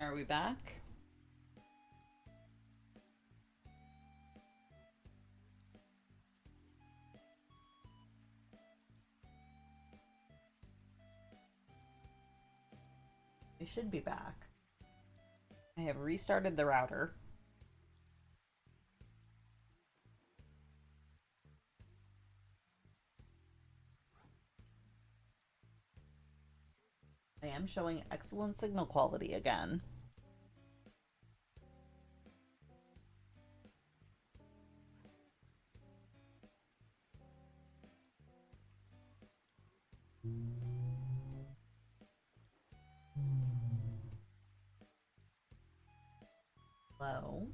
Are we back? We should be back. I have restarted the router. I am showing excellent signal quality again. Hello?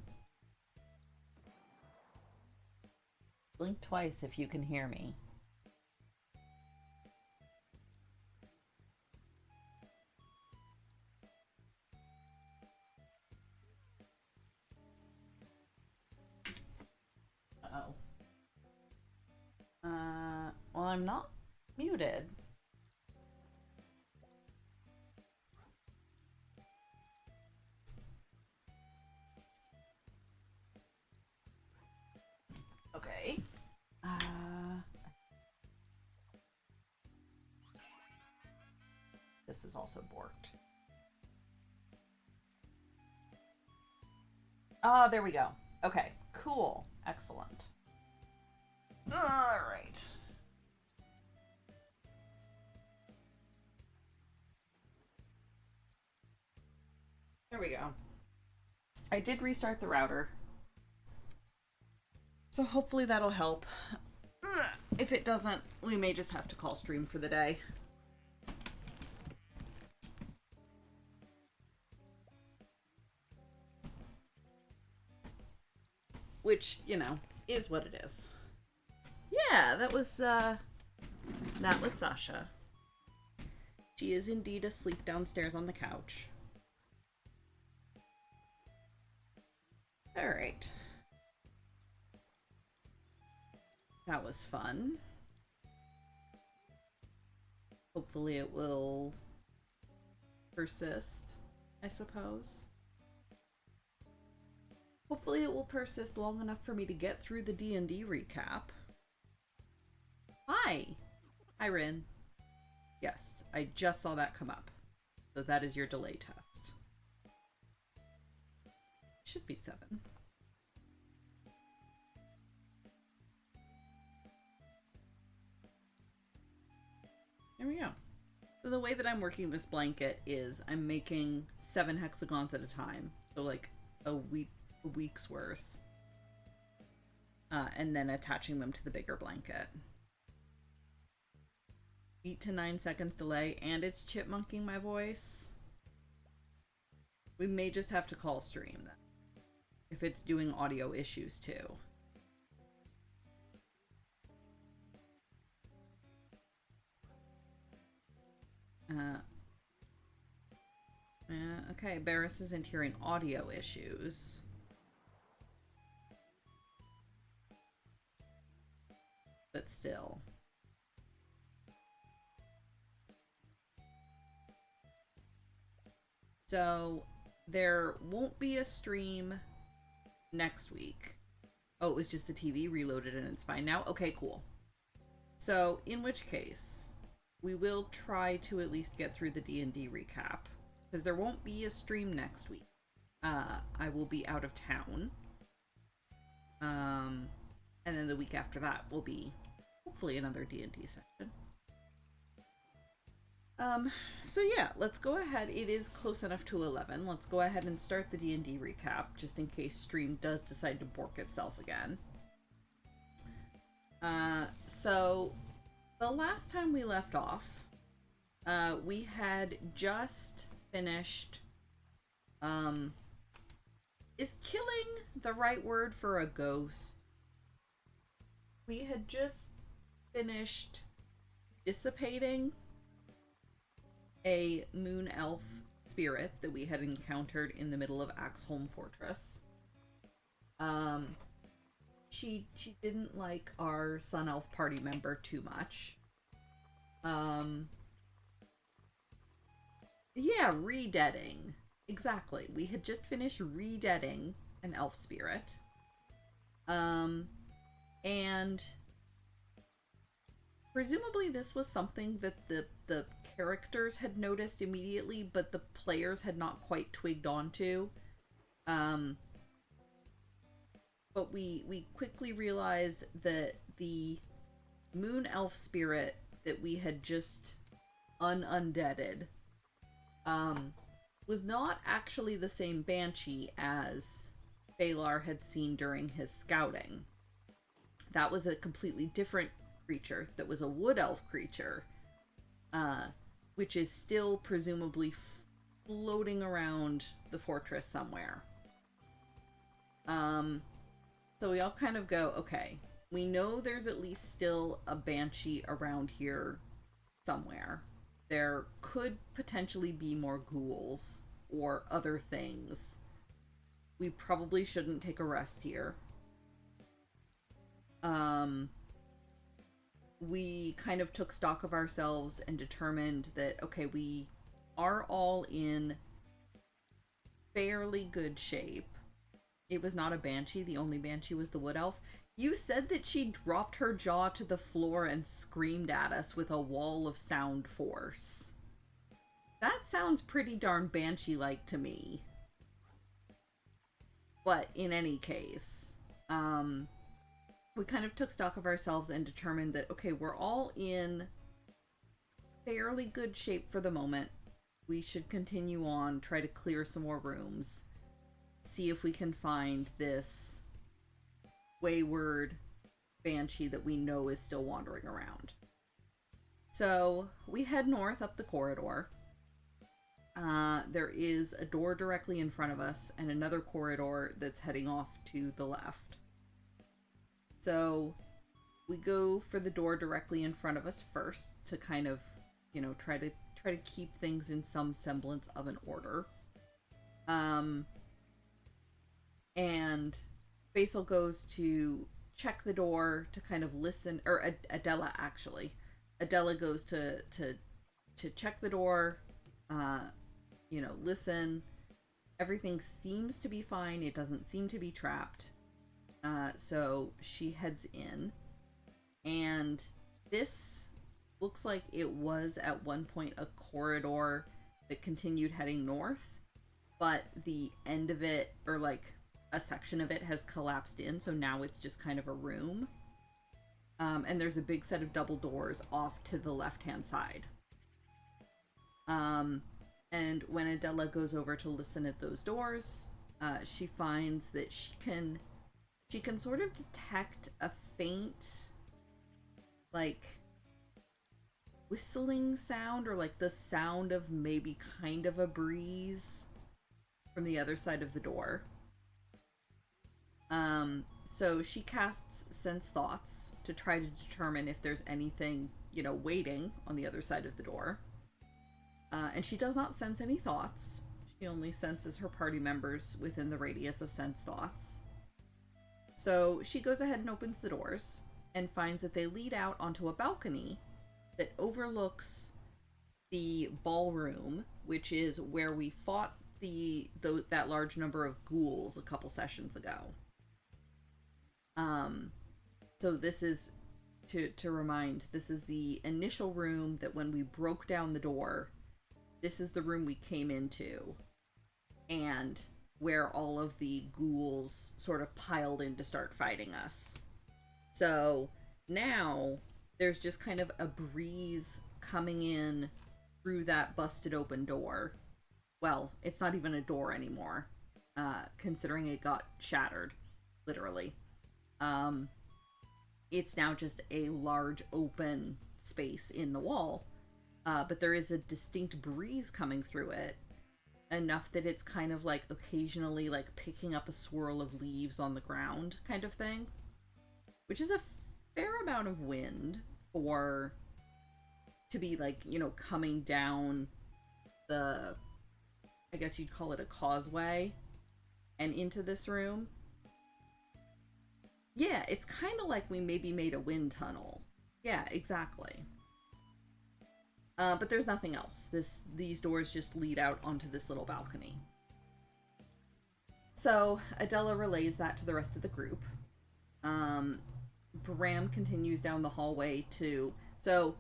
Blink twice if you can hear me. Uh-oh. Well, I'm not muted. Okay. This is also borked. Ah, there we go. Okay, cool. Excellent. All right. There we go. I did restart the router. So hopefully that'll help. If it doesn't, we may just have to call stream for the day. Which, you know, is what it is. Yeah, that was Sasha. She is indeed asleep downstairs on the couch. All right. That was fun. Hopefully it will persist, I suppose. Hopefully it will persist long enough for me to get through the D&D recap. Hi! Hi, Rin. Yes, I just saw that come up. So that is your delay test. Should be 7. There we go. So the way that I'm working this blanket is I'm making 7 hexagons at a time. So like a week's worth. And then attaching them to the bigger blanket. 8 to 9 seconds delay, and it's chipmunking my voice. We may just have to call stream then. If it's doing audio issues too. Okay, Barris isn't hearing audio issues. But still. So, there won't be a stream next week. Oh, it was just the TV reloaded and it's fine now? Okay, cool. So, in which case, we will try to at least get through the D&D recap. Because there won't be a stream next week. I will be out of town. And then the week after that will be hopefully another D&D section. So yeah, let's go ahead. It is close enough to 11. Let's go ahead and start the D&D recap, just in case stream does decide to bork itself again. So the last time we left off, we had just finished, is killing the right word for a ghost? We had just finished dissipating a moon elf spirit that we had encountered in the middle of Axholm Fortress. She didn't like our sun elf party member too much. Yeah, re-deading. exactly. We had just finished re-deading an elf spirit. Um, and presumably this was something that the characters had noticed immediately, but the players had not quite twigged onto. Um, but we quickly realized that the moon elf spirit that we had just undeaded was not actually the same banshee as Balar had seen during his scouting. That was a completely different creature that was a wood elf creature, which is still presumably floating around the fortress somewhere. So we all kind of go, okay, we know there's at least still a banshee around here somewhere. There could potentially be more ghouls or other things. We probably shouldn't take a rest here. We kind of took stock of ourselves and determined that, okay, we are all in fairly good shape. It was not a banshee. The only banshee was the wood elf. You said that she dropped her jaw to the floor and screamed at us with a wall of sound force. That sounds pretty darn banshee-like to me. But in any case, we kind of took stock of ourselves and determined that, okay, we're all in fairly good shape for the moment. We should continue on, try to clear some more rooms, see if we can find this wayward banshee that we know is still wandering around. So we head north up the corridor. There is a door directly in front of us and another corridor that's heading off to the left. So we go for the door directly in front of us first to kind of, you know, try to keep things in some semblance of an order. And Basil goes to check the door to kind of listen, or Adela actually. Adela goes to check the door, you know, listen. Everything seems to be fine. It doesn't seem to be trapped. So she heads in, and this looks like it was at one point a corridor that continued heading north, but the end of it, or like a section of it, has collapsed in, so now it's just kind of a room. And there's a big set of double doors off to the left-hand side. And when Adela goes over to listen at those doors, she finds that she can sort of detect a faint, like, whistling sound, or like the sound of maybe kind of a breeze from the other side of the door. So she casts Sense Thoughts to try to determine if there's anything, you know, waiting on the other side of the door. And she does not sense any thoughts. She only senses her party members within the radius of Sense Thoughts. So she goes ahead and opens the doors and finds that they lead out onto a balcony that overlooks the ballroom, which is where we fought that large number of ghouls a couple sessions ago. So this is, to remind, this is the initial room that when we broke down the door, this is the room we came into, and where all of the ghouls sort of piled in to start fighting us. So now there's just kind of a breeze coming in through that busted open door. Well, it's not even a door anymore, considering it got shattered, literally. It's now just a large open space in the wall, but there is a distinct breeze coming through it, enough that it's kind of like occasionally like picking up a swirl of leaves on the ground kind of thing, which is a fair amount of wind for to be like, you know, coming down the, I guess you'd call it a causeway, and into this room. Yeah, it's kind of like we maybe made a wind tunnel. Yeah, exactly. But there's nothing else. These doors just lead out onto this little balcony. So Adela relays that to the rest of the group. Um, Bram continues down the hallway to so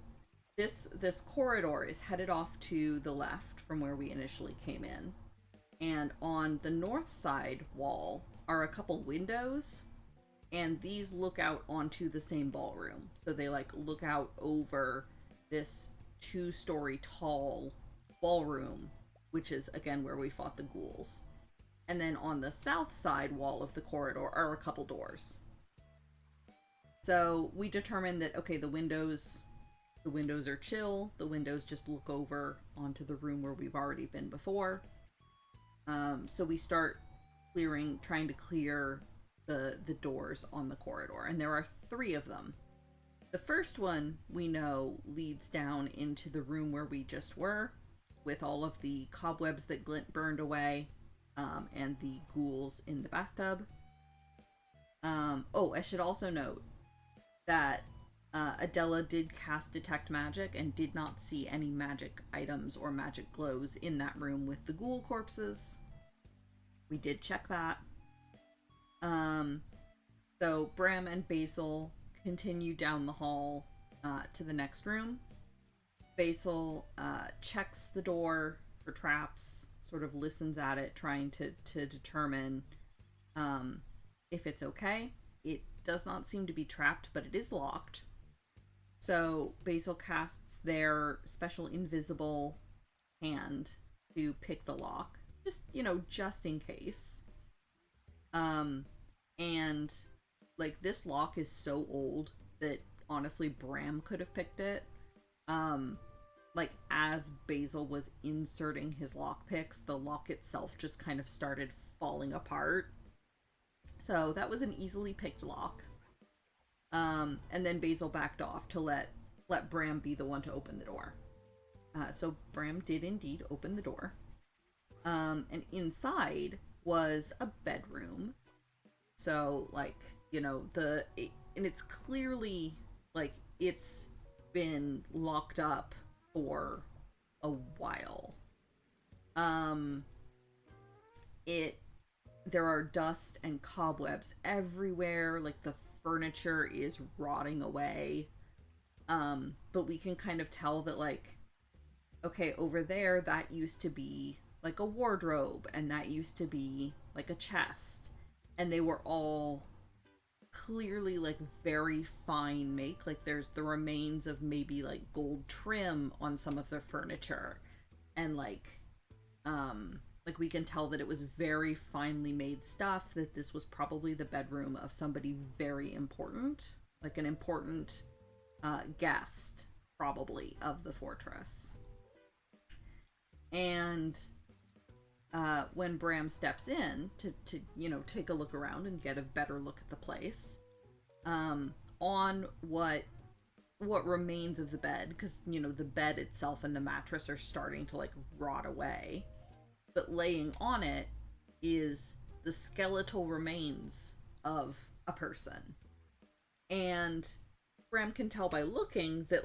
this corridor is headed off to the left from where we initially came in. And on the north side wall are a couple windows, and these look out onto the same ballroom. So they like look out over this 2-story tall ballroom, which is again where we fought the ghouls. And then on the south side wall of the corridor are a couple doors. So we determined that okay, the windows are chill. The windows just look over onto the room where we've already been before. So we start trying to clear the doors on the corridor, and there are 3 of them. The first one we know leads down into the room where we just were, with all of the cobwebs that Glint burned away, and the ghouls in the bathtub. I should also note that Adela did cast Detect Magic and did not see any magic items or magic glows in that room with the ghoul corpses. We did check that. So Bram and Basil continue down the hall to the next room. Basil checks the door for traps, sort of listens at it, trying to determine if it's okay. It does not seem to be trapped, but it is locked. So Basil casts their special invisible hand to pick the lock, just in case. And like this lock is so old that honestly Bram could have picked it. Like as Basil was inserting his lock picks, the lock itself just kind of started falling apart. So that was an easily picked lock. And then Basil backed off to let Bram be the one to open the door. So Bram did indeed open the door. And inside was a bedroom. So and it's clearly like it's been locked up for a while. There are dust and cobwebs everywhere, like the furniture is rotting away. But we can kind of tell that okay, over there that used to be like a wardrobe, and that used to be like a chest, and they were all clearly like very fine make. Like there's the remains of maybe like gold trim on some of the furniture, and like we can tell that it was very finely made stuff, that this was probably the bedroom of somebody very important, like an important guest probably of the fortress. And when Bram steps in to take a look around and get a better look at the place, on what remains of the bed, because the bed itself and the mattress are starting to like rot away, but laying on it is the skeletal remains of a person. And Bram can tell by looking that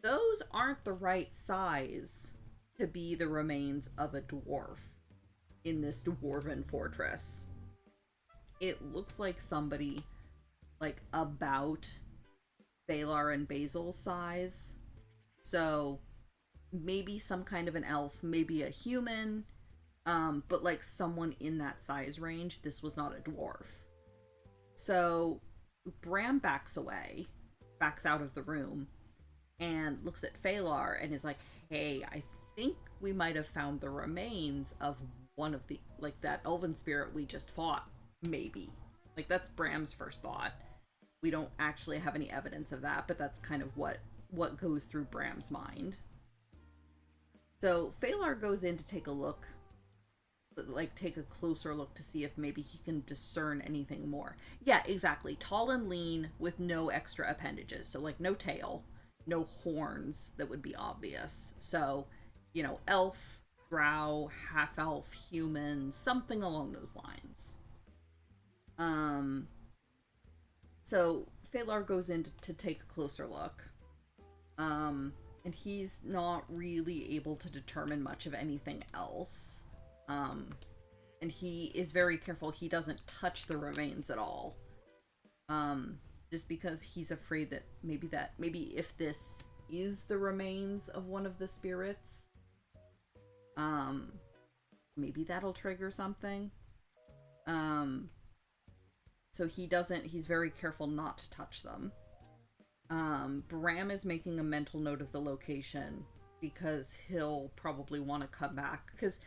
those aren't the right size to be the remains of a dwarf in this dwarven fortress. It looks like somebody like about Balar and Basil's size. So maybe some kind of an elf, maybe a human, but like someone in that size range. This was not a dwarf. So Bram backs out of the room, and looks at Phalar and is like, hey, I think we might have found the remains of one of the, like, that elven spirit we just fought, maybe. Like, that's Bram's first thought. We don't actually have any evidence of that, but that's kind of what goes through Bram's mind. So Phalar goes in to take a look, take a closer look to see if maybe he can discern anything more. Yeah, exactly. Tall and lean with no extra appendages. So, like, no tail, no horns that would be obvious. So, elf, drow, half-elf, human, something along those lines. So Phalar goes in to take a closer look. And he's not really able to determine much of anything else. And he is very careful he doesn't touch the remains at all. Just because he's afraid that maybe if this is the remains of one of the spirits, maybe that'll trigger something. So he's very careful not to touch them. Bram is making a mental note of the location because he'll probably want to come back. Because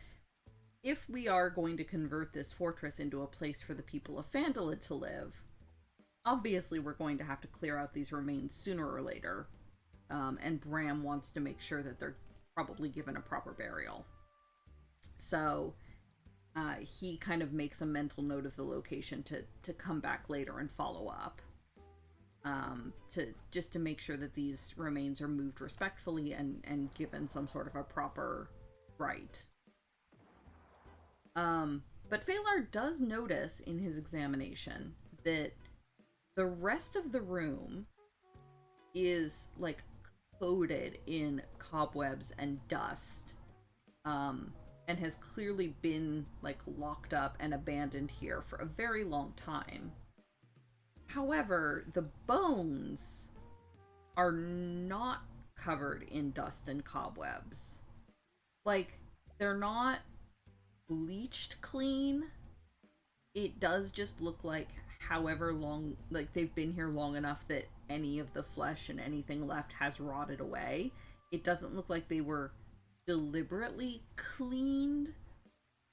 if we are going to convert this fortress into a place for the people of Phandalin to live, obviously we're going to have to clear out these remains sooner or later. And Bram wants to make sure that they're probably given a proper burial. So he kind of makes a mental note of the location to come back later and follow up. To make sure that these remains are moved respectfully and given some sort of a proper rite. But Phalar does notice in his examination that the rest of the room is like coated in cobwebs and dust, and has clearly been like locked up and abandoned here for a very long time. However, the bones are not covered in dust and cobwebs. Like, they're not bleached clean. It does just look like however long, like they've been here long enough that any of the flesh and anything left has rotted away. It doesn't look like they were deliberately cleaned,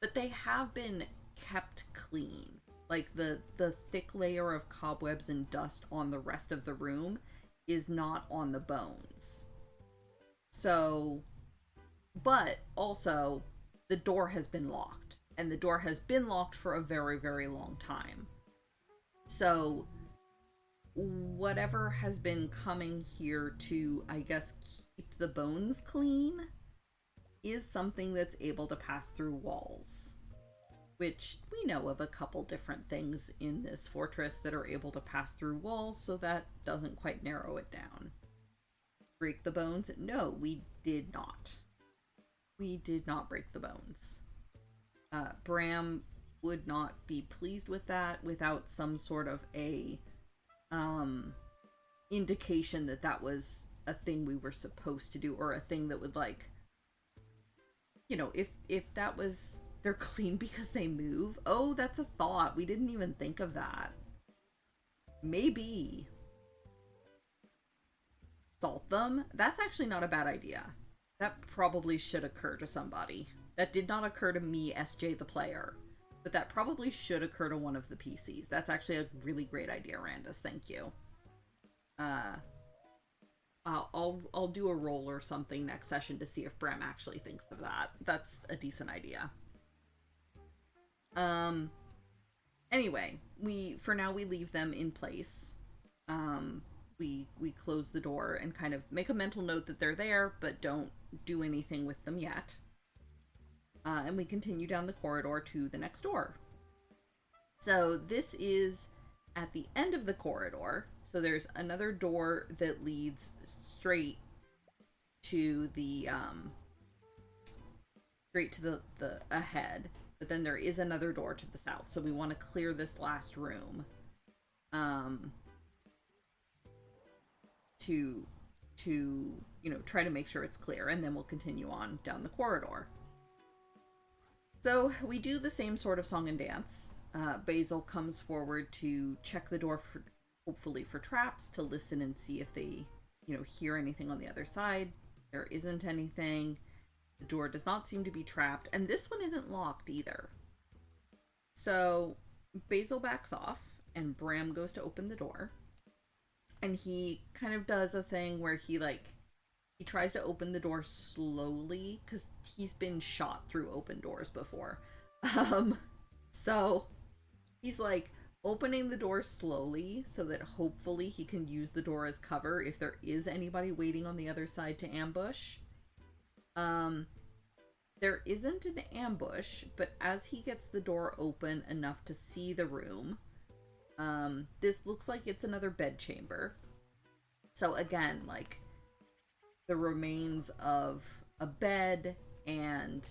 but they have been kept clean. Like the thick layer of cobwebs and dust on the rest of the room is not on the bones. So, but also the door has been locked, and the door has been locked for a very, very long time. So whatever has been coming here to, I guess, keep the bones clean is something that's able to pass through walls. Which we know of a couple different things in this fortress that are able to pass through walls, so that doesn't quite narrow it down. Break the bones? No, we did not. We did not break the bones. Bram would not be pleased with that without some sort of a indication that that was a thing we were supposed to do, or a thing that would, like, you know, if that was, they're clean because they move. Oh, that's a thought. We didn't even think of that. Maybe salt them. That's actually not a bad idea. That probably should occur to somebody. That did not occur to me, SJ the player. But that probably should occur to one of the PCs. That's actually a really great idea, Randus. Thank you. I'll do a roll or something next session to see if Bram actually thinks of that. That's a decent idea. Anyway, for now we leave them in place. We close the door and kind of make a mental note that they're there, but don't do anything with them yet. And we continue down the corridor to the next door. So this is at the end of the corridor. So there's another door that leads straight to the ahead. But then there is another door to the south. So we want to clear this last room. To you know, try to make sure it's clear, and then we'll continue on down the corridor. So we do the same sort of song and dance. Basil comes forward to check the door for, hopefully for traps, to listen and see if they, you know, hear anything on the other side. There isn't anything. The door does not seem to be trapped, and this one isn't locked either. So Basil backs off, and Bram goes to open the door. And he kind of does a thing where he tries to open the door slowly, because he's been shot through open doors before. So he's like opening the door slowly so that hopefully he can use the door as cover if there is anybody waiting on the other side to ambush. There isn't an ambush, but as he gets the door open enough to see the room, this looks like it's another bedchamber. So again, like the remains of a bed and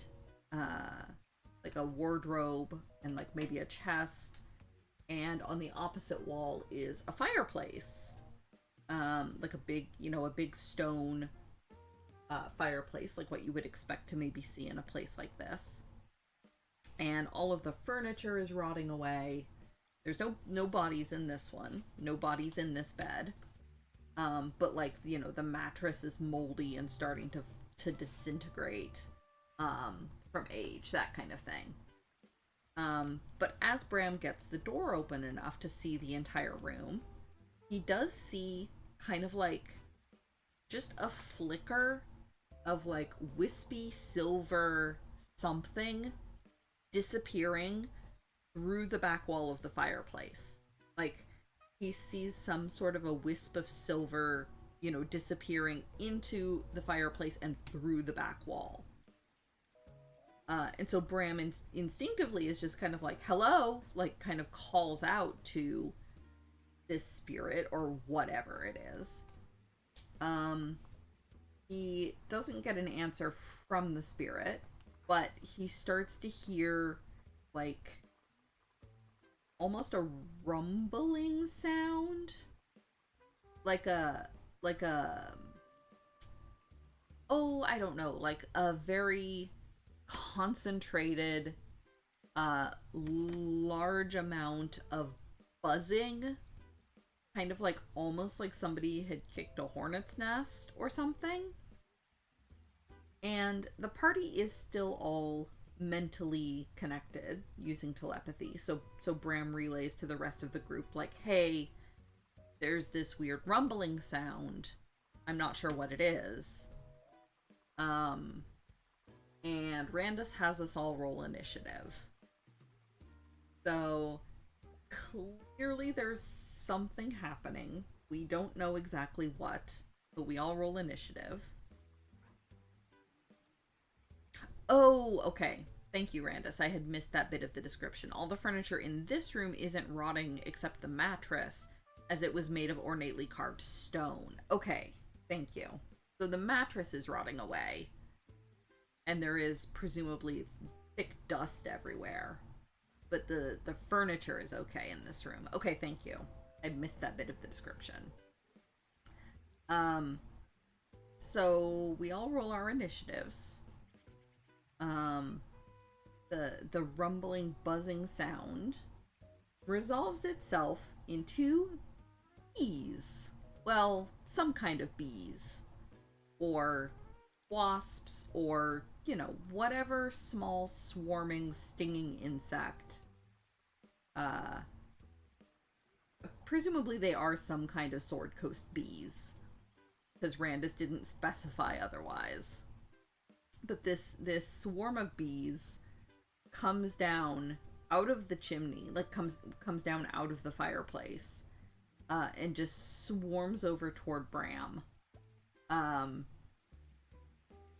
like a wardrobe and like maybe a chest, and on the opposite wall is a fireplace, like a big, a big stone fireplace, like what you would expect to maybe see in a place like this. And all of the furniture is rotting away. There's no bodies in this one, no bodies in this bed. But like, the mattress is moldy and starting to disintegrate from age, that kind of thing. But as Bram gets the door open enough to see the entire room, he does see kind of like just a flicker of like wispy silver something disappearing through the back wall of the fireplace. Like, he sees some sort of a wisp of silver, disappearing into the fireplace and through the back wall. And so Bram instinctively is just kind of like, hello, like kind of calls out to this spirit or whatever it is. He doesn't get an answer from the spirit, but he starts to hear like almost a rumbling sound, like a oh, I don't know, like a very concentrated large amount of buzzing, kind of like almost like somebody had kicked a hornet's nest or something. And the party is still all mentally connected using telepathy. So Bram relays to the rest of the group like, hey, there's this weird rumbling sound. I'm not sure what it is. And Randus has us all roll initiative. So clearly there's something happening. We don't know exactly what, but we all roll initiative. Oh, okay. Thank you, Randus. I had missed that bit of the description. All the furniture in this room isn't rotting except the mattress, as it was made of ornately carved stone. Okay, thank you. So the mattress is rotting away, and there is presumably thick dust everywhere. But the furniture is okay in this room. Okay, thank you. I missed that bit of the description. So we all roll our initiatives. The rumbling, buzzing sound resolves itself into bees. Well, some kind of bees. Or wasps, or, whatever small swarming, stinging insect. Presumably they are some kind of Sword Coast bees, because Randus didn't specify otherwise. But this swarm of bees comes down out of the chimney, like comes down out of the fireplace, and just swarms over toward Bram,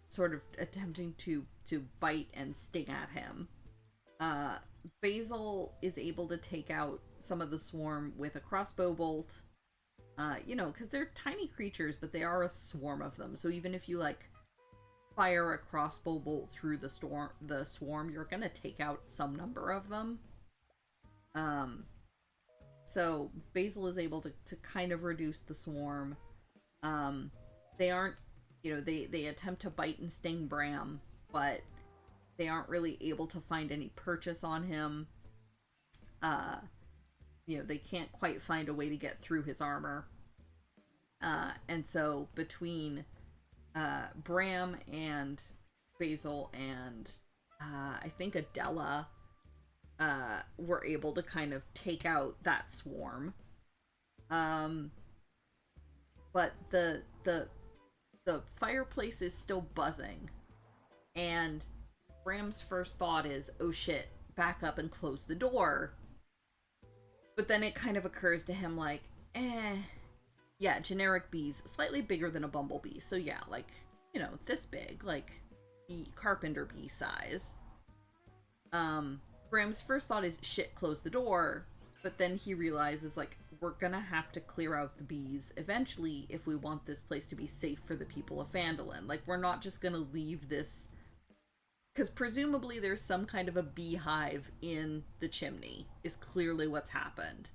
sort of attempting to bite and sting at him. Basil is able to take out some of the swarm with a crossbow bolt, because they're tiny creatures, but they are a swarm of them. So even if you like fire a crossbow bolt through the swarm, you're gonna take out some number of them. So Basil is able to kind of reduce the swarm. They aren't, they attempt to bite and sting Bram, but they aren't really able to find any purchase on him. They can't quite find a way to get through his armor. And so between Bram and Basil and I think Adela were able to kind of take out that swarm. But the fireplace is still buzzing, and Bram's first thought is, oh shit, back up and close the door. But then it kind of occurs to him like, yeah, generic bees, slightly bigger than a bumblebee. So yeah, like, this big, like carpenter bee size. Bram's first thought is, shit, close the door. But then he realizes, like, we're gonna have to clear out the bees eventually if we want this place to be safe for the people of Phandalin. Like, we're not just gonna leave this because presumably there's some kind of a beehive in the chimney, is clearly what's happened.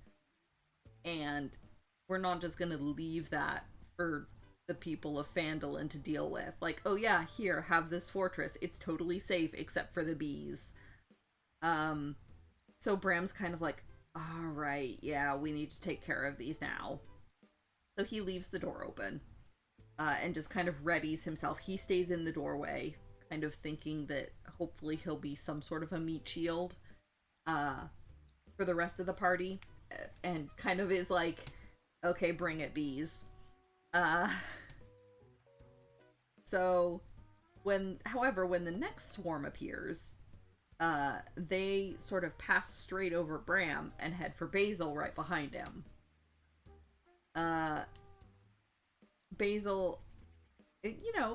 And we're not just gonna leave that for the people of Phandalin to deal with. Like, oh yeah, here, have this fortress. It's totally safe except for the bees. Um, so Bram's kind of like, all right, yeah, we need to take care of these now. So he leaves the door open, and just kind of readies himself. He stays in the doorway, kind of thinking that hopefully he'll be some sort of a meat shield uh, for the rest of the party, and kind of is like, okay, bring it, bees. Uh, so however, when the next swarm appears, they sort of pass straight over Bram and head for Basil right behind him. Uh, Basil,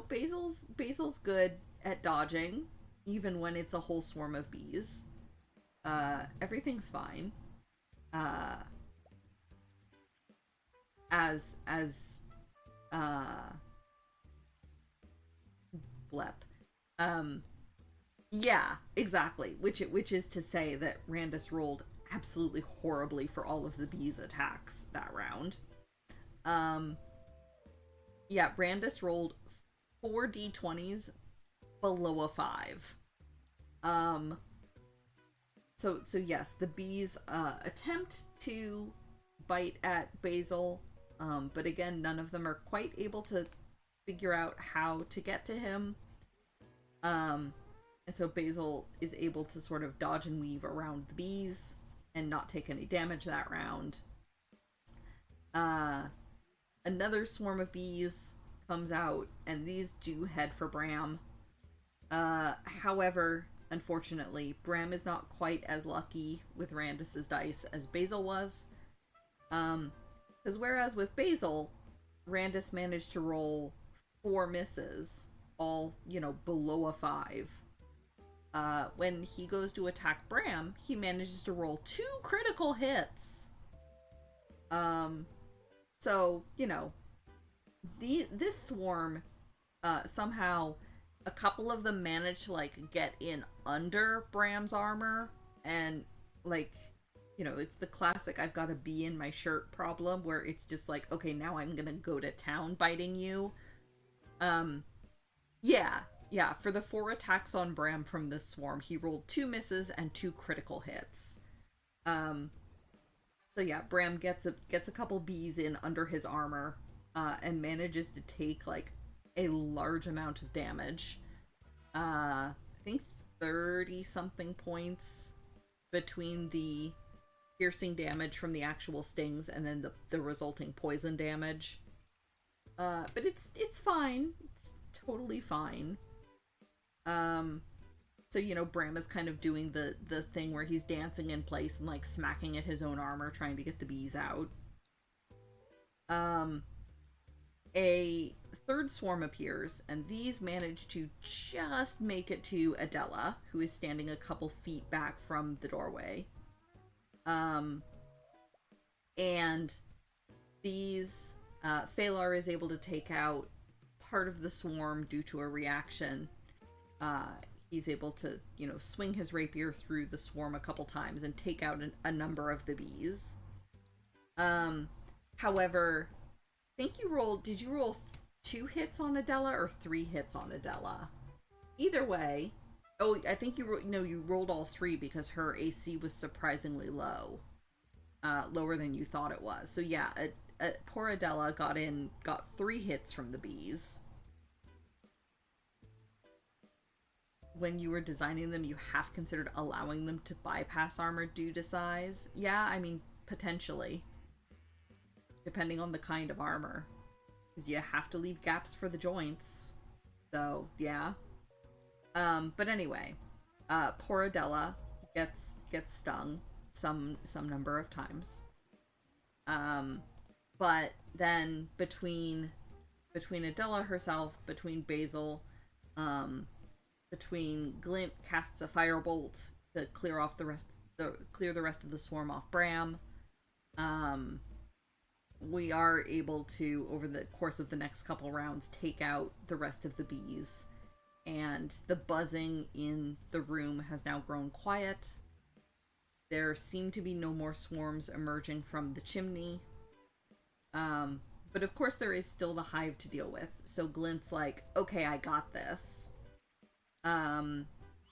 Basil's good at dodging, even when it's a whole swarm of bees. Everything's fine. Uh, as blep. Yeah, exactly. Which is to say that Randus rolled absolutely horribly for all of the bees attacks that round. Um, yeah, Randus rolled 4d20s below a 5. Um, so yes, the bees attempt to bite at Basil, but again, none of them are quite able to figure out how to get to him. And so Basil is able to sort of dodge and weave around the bees and not take any damage that round. Another swarm of bees comes out, and these do head for Bram. However, unfortunately, Bram is not quite as lucky with Randus's dice as Basil was. Because whereas with Basil, Randus managed to roll 4 misses, all, below a 5. When he goes to attack Bram, he manages to roll 2 critical hits. So, this swarm, somehow, a couple of them manage to, get in under Bram's armor, and, it's the classic I've got a bee in my shirt problem, where it's just like, okay, now I'm gonna go to town biting you. Yeah, for the 4 attacks on Bram from this swarm, he rolled 2 misses and 2 critical hits. So yeah, Bram gets a couple bees in under his armor, and manages to take, a large amount of damage. I think 30-something points between the piercing damage from the actual stings and then the resulting poison damage. But it's fine. It's totally fine. So, Bram is kind of doing the thing where he's dancing in place and, smacking at his own armor, trying to get the bees out. A third swarm appears, and these manage to just make it to Adela, who is standing a couple feet back from the doorway. And these, Phalar is able to take out part of the swarm due to a reaction. He's able to, swing his rapier through the swarm a couple times and take out a number of the bees. However, did you roll 2 hits on Adela or 3 hits on Adela? Either way, I think you rolled all 3 because her AC was surprisingly low. Lower than you thought it was. So yeah, poor Adela got 3 hits from the bees. When you were designing them, you half considered allowing them to bypass armor due to size. Yeah, I mean, potentially. Depending on the kind of armor. Because you have to leave gaps for the joints. So, yeah. But anyway, poor Adela gets stung some number of times. But then between Adela herself, between Basil, between Glint casts a firebolt to clear the rest of the swarm off Bram. We are able to, over the course of the next couple rounds, take out the rest of the bees and the buzzing in the room has now grown quiet. There seem to be no more swarms emerging from the chimney. But of course there is still the hive to deal with. So Glint's like, okay, I got this.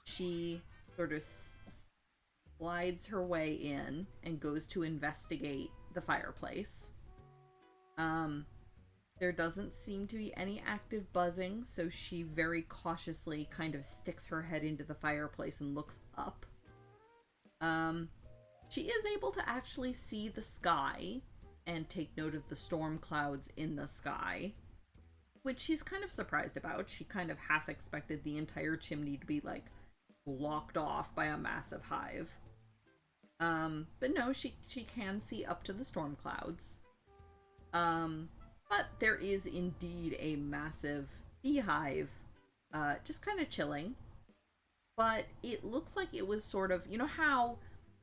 She sort of slides her way in and goes to investigate the fireplace. There doesn't seem to be any active buzzing, so she very cautiously kind of sticks her head into the fireplace and looks up. She is able to actually see the sky and take note of the storm clouds in the sky, which she's kind of surprised about. She kind of half expected the entire chimney to be, like, blocked off by a massive hive. But no, she can see up to the storm clouds. But there is indeed a massive beehive, just kind of chilling. But it looks like it was sort of, you know how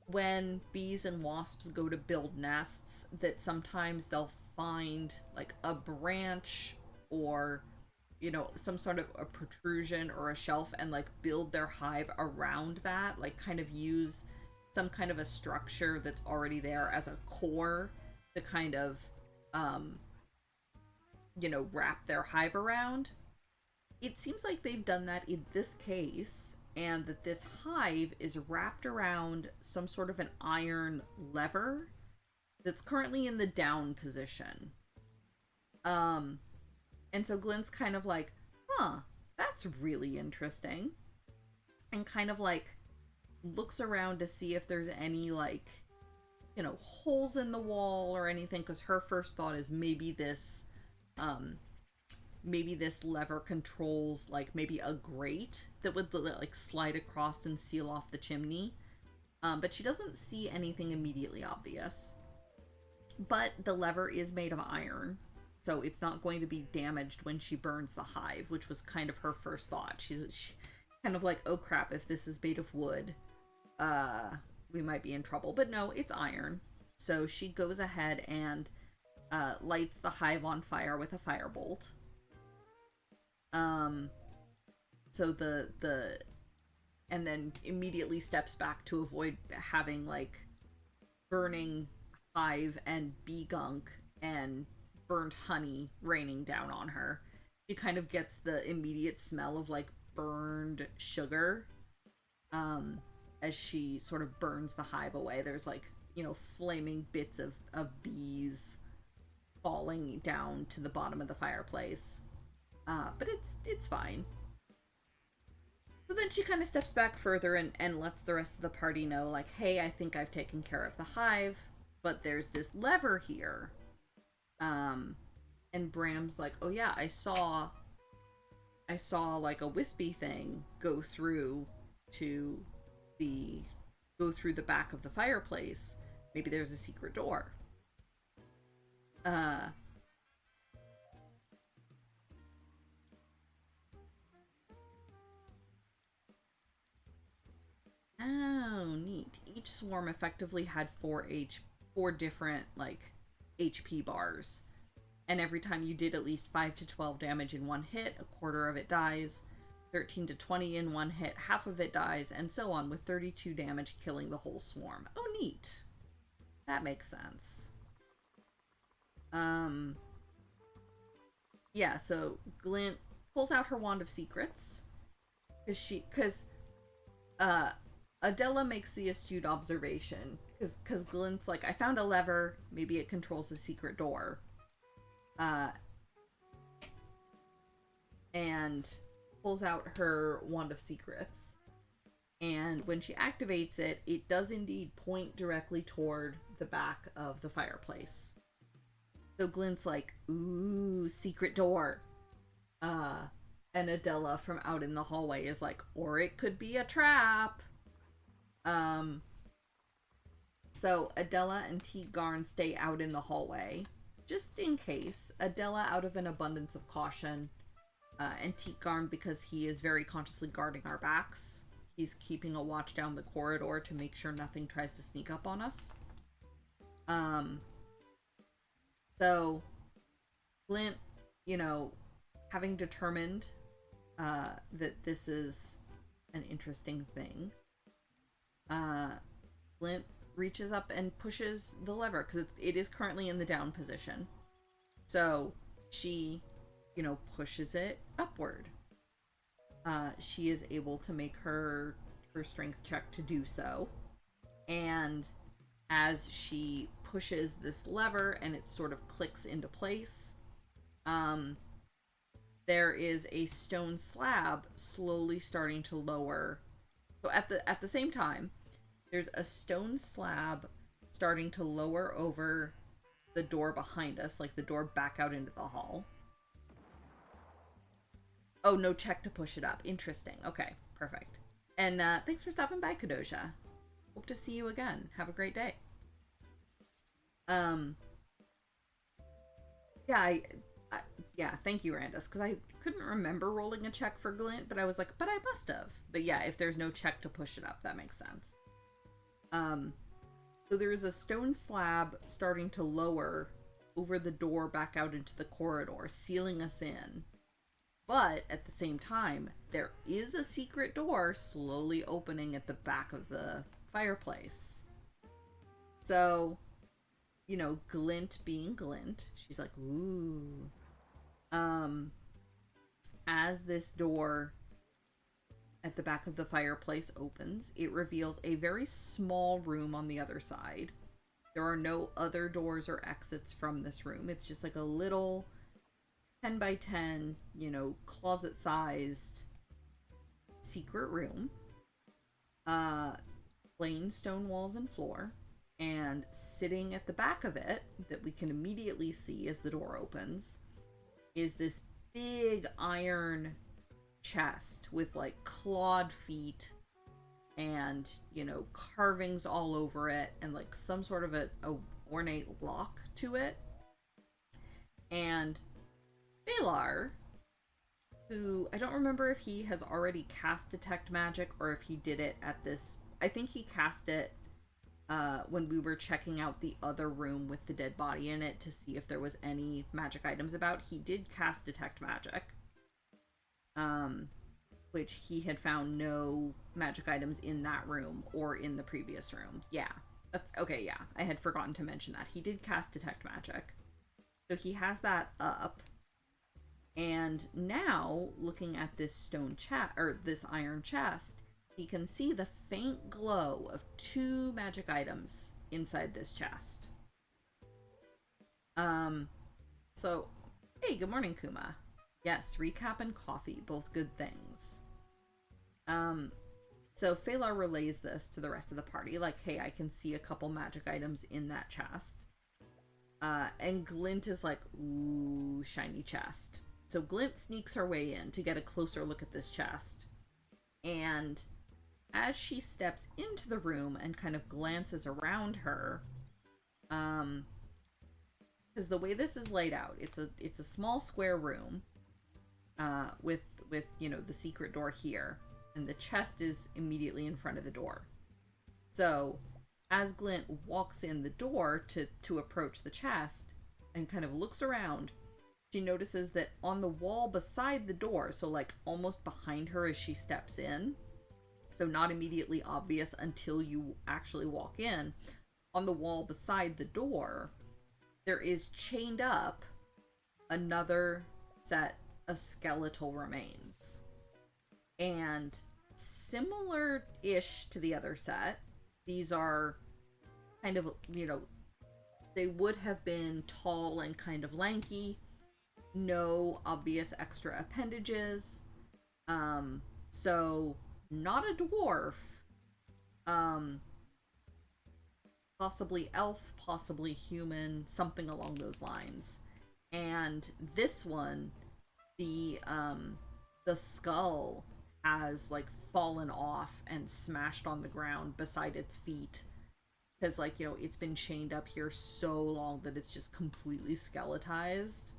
when bees and wasps go to build nests, that sometimes they'll find like a branch or, you know, some sort of a protrusion or a shelf and like build their hive around that, like kind of use some kind of a structure that's already there as a core to kind of, you know, wrap their hive around. It seems like they've done that in this case, and that this hive is wrapped around some sort of an iron lever that's currently in the down position. And so Glenn's kind of like, huh, that's really interesting. And kind of like looks around to see if there's any, like, you know, holes in the wall or anything, because her first thought is maybe this lever controls like maybe a grate that would like slide across and seal off the chimney. But she doesn't see anything immediately obvious. But the lever is made of iron, so it's not going to be damaged when she burns the hive, which was kind of her first thought. She's kind of like, oh crap, if this is made of wood, we might be in trouble. But no, it's iron. So she goes ahead and lights the hive on fire with a firebolt. So and then immediately steps back to avoid having like burning hive and bee gunk and burnt honey raining down on her. She kind of gets the immediate smell of like burned sugar as she sort of burns the hive away. There's like, you know, flaming bits of bees falling down to the bottom of the fireplace. But it's fine. So then she kind of steps back further and lets the rest of the party know, like, hey, I think I've taken care of the hive, but there's this lever here. And Bram's like, oh yeah, I saw like a wispy thing go through the back of the fireplace. Maybe there's a secret door. Oh, neat. Each swarm effectively had four different, like, HP bars. And every time you did at least 5 to 12 damage in one hit, a quarter of it dies. 13 to 20 in one hit, half of it dies, and so on, with 32 damage killing the whole swarm. Oh, neat. That makes sense. Yeah, so Glint pulls out her Wand of Secrets. Because Adela makes the astute observation, because Glint's like, I found a lever, maybe it controls a secret door. And pulls out her Wand of Secrets. And when she activates it, it does indeed point directly toward the back of the fireplace. So Glint's like, ooh, secret door. And Adela from out in the hallway is like, or it could be a trap. So Adela and T-Garn stay out in the hallway, just in case. Adela out of an abundance of caution, and T-Garn because he is very consciously guarding our backs. He's keeping a watch down the corridor to make sure nothing tries to sneak up on us. So Glint, you know, having determined that this is an interesting thing. Glint reaches up and pushes the lever because it is currently in the down position. So she, pushes it upward. She is able to make her strength check to do so. And as she pushes this lever and it sort of clicks into place, there is a stone slab slowly starting to lower. So at the same time, there's a stone slab starting to lower over the door behind us, like the door back out into the hall. Oh, no check to push it up. Interesting. Okay, perfect. And thanks for stopping by, Kadoja. Hope to see you again. Have a great day. Yeah, yeah, thank you, Randus, because I couldn't remember rolling a check for Glint, but I was like, but I must have. But yeah, if there's no check to push it up, that makes sense. So there is a stone slab starting to lower over the door back out into the corridor, sealing us in. But at the same time, there is a secret door slowly opening at the back of the fireplace. So, Glint being Glint, she's like, ooh. As this door at the back of the fireplace opens, it reveals a very small room on the other side. There are no other doors or exits from this room. It's just like a little 10 by 10, closet-sized secret room. Plain stone walls and floor. And sitting at the back of it, that we can immediately see as the door opens, is this big iron chest with like clawed feet and carvings all over it and like some sort of a ornate lock to it. And Balar, who I don't remember if he has already cast detect magic or if he did it at this, I think he cast it when we were checking out the other room with the dead body in it to see if there was any magic items about. He did cast detect magic, which he had found no magic items in that room or in the previous room. Yeah, that's okay. Yeah, I had forgotten to mention that he did cast detect magic, so he has that up. And now, looking at this stone chest or this iron chest, he can see the faint glow of 2 magic items inside this chest. So, hey, good morning, Kuma. Yes, recap and coffee, both good things. So Phalar relays this to the rest of the party, like, hey, I can see a couple magic items in that chest. And Glint is like, ooh, shiny chest. So Glint sneaks her way in to get a closer look at this chest. And as she steps into the room and kind of glances around her, because the way this is laid out, it's a small square room, with the secret door here, and the chest is immediately in front of the door. So as Glint walks in the door to approach the chest and kind of looks around, she notices that on the wall beside the door, so like almost behind her as she steps in, so not immediately obvious until you actually walk in, on the wall beside the door, there is chained up another set of skeletal remains. And similar-ish to the other set, these are kind of, they would have been tall and kind of lanky, no obvious extra appendages, so not a dwarf, possibly elf, possibly human, something along those lines. And this one, the skull has like fallen off and smashed on the ground beside its feet, because it's been chained up here so long that it's just completely skeletized.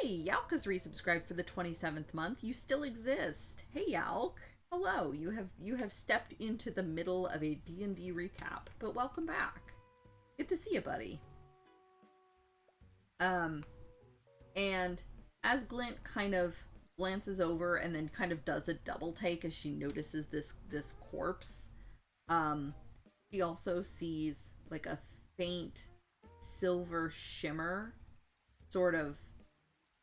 Hey, Yalk has resubscribed for the 27th month. You still exist. Hey, Yalk. Hello. You have stepped into the middle of a D&D recap, but welcome back. Good to see you, buddy. And as Glint kind of glances over and then kind of does a double take as she notices this corpse. She also sees like a faint silver shimmer sort of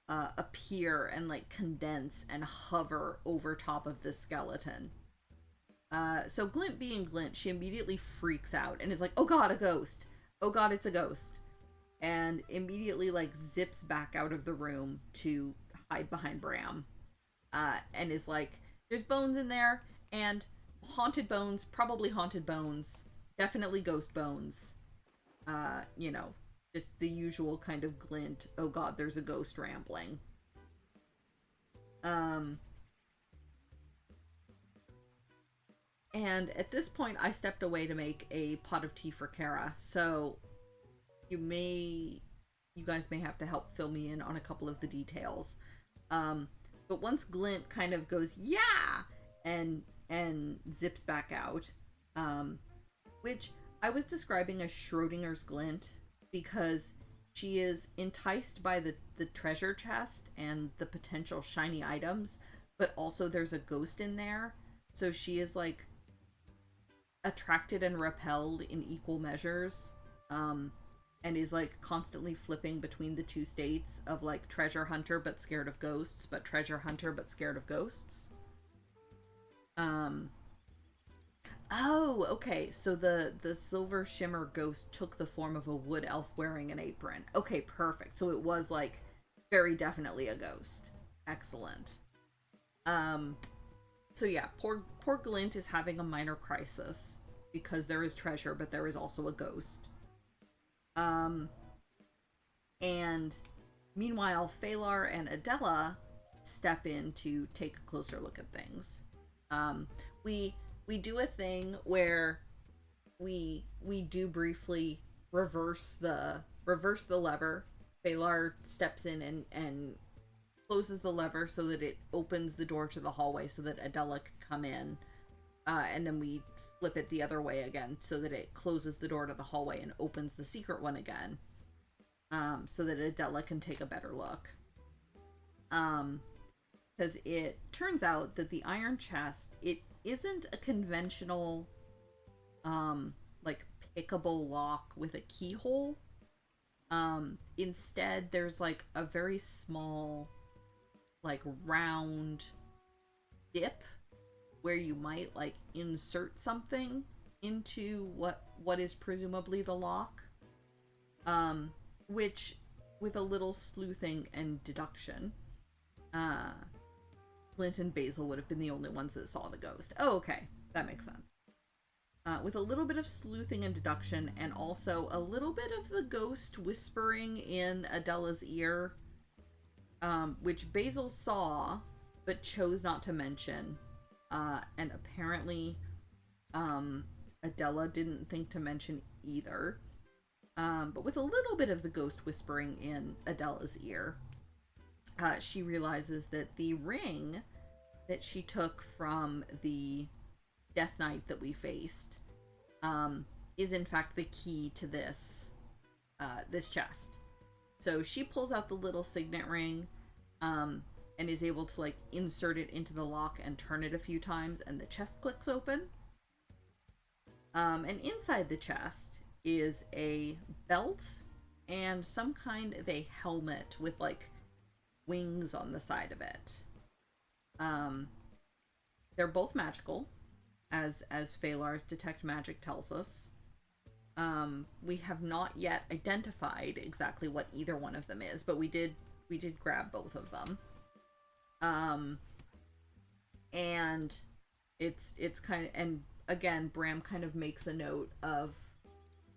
appear and like condense and hover over top of this skeleton. So Glint being Glint, she immediately freaks out and is like, "Oh god, a ghost! Oh god, it's a ghost!" And immediately like zips back out of the room to hide behind Bram, and is like, "There's bones in there, and haunted bones, probably haunted bones, definitely ghost bones. You know, just the usual kind of Glint. Oh god, there's a ghost rambling." And at this point, I stepped away to make a pot of tea for Kara. So you guys may have to help fill me in on a couple of the details. But once Glint kind of goes, "Yeah!" and zips back out, which I was describing as Schrodinger's Glint because she is enticed by the treasure chest and the potential shiny items, but also there's a ghost in there. So she is like attracted and repelled in equal measures, and is like constantly flipping between the two states of like treasure hunter but scared of ghosts, but treasure hunter but scared of ghosts. Oh, okay, so the silver shimmer ghost took the form of a wood elf wearing an apron. Okay, perfect. So it was like very definitely a ghost. Excellent. So yeah, poor Glint is having a minor crisis because there is treasure, but there is also a ghost. And meanwhile, Phalar and Adela step in to take a closer look at things. We do a thing where we do briefly reverse the lever. Phalar steps in and closes the lever so that it opens the door to the hallway so that Adela can come in. And then we flip it the other way again so that it closes the door to the hallway and opens the secret one again. So that Adela can take a better look. Because it turns out that the iron chest, it isn't a conventional, like, pickable lock with a keyhole. Instead, there's, like, a very small, like, round dip where you might, like, insert something into what is presumably the lock. Which, with a little sleuthing and deduction, Clint and Basil would have been the only ones that saw the ghost. Oh, okay. That makes sense. With a little bit of sleuthing and deduction, and also a little bit of the ghost whispering in Adela's ear, which Basil saw, but chose not to mention. And apparently, Adela didn't think to mention either. But with a little bit of the ghost whispering in Adela's ear, she realizes that the ring that she took from the Death Knight that we faced is in fact the key to this chest. So she pulls out the little signet ring and is able to like insert it into the lock and turn it a few times, and the chest clicks open. And inside the chest is a belt and some kind of a helmet with like wings on the side of it. They're both magical, as Phalar's detect magic tells us. We have not yet identified exactly what either one of them is, but we did grab both of them. And it's kind of, and again, Bram kind of makes a note of,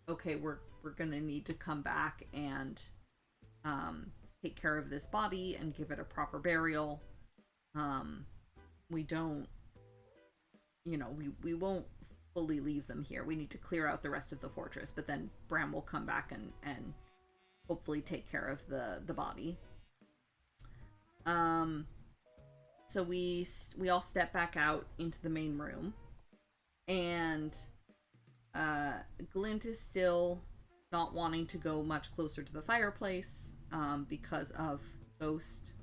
okay, we're gonna need to come back and take care of this body and give it a proper burial. We don't, we won't fully leave them here. We need to clear out the rest of the fortress, but then Bram will come back and hopefully take care of the body. So we all step back out into the main room, and Glint is still not wanting to go much closer to the fireplace because of Ghost.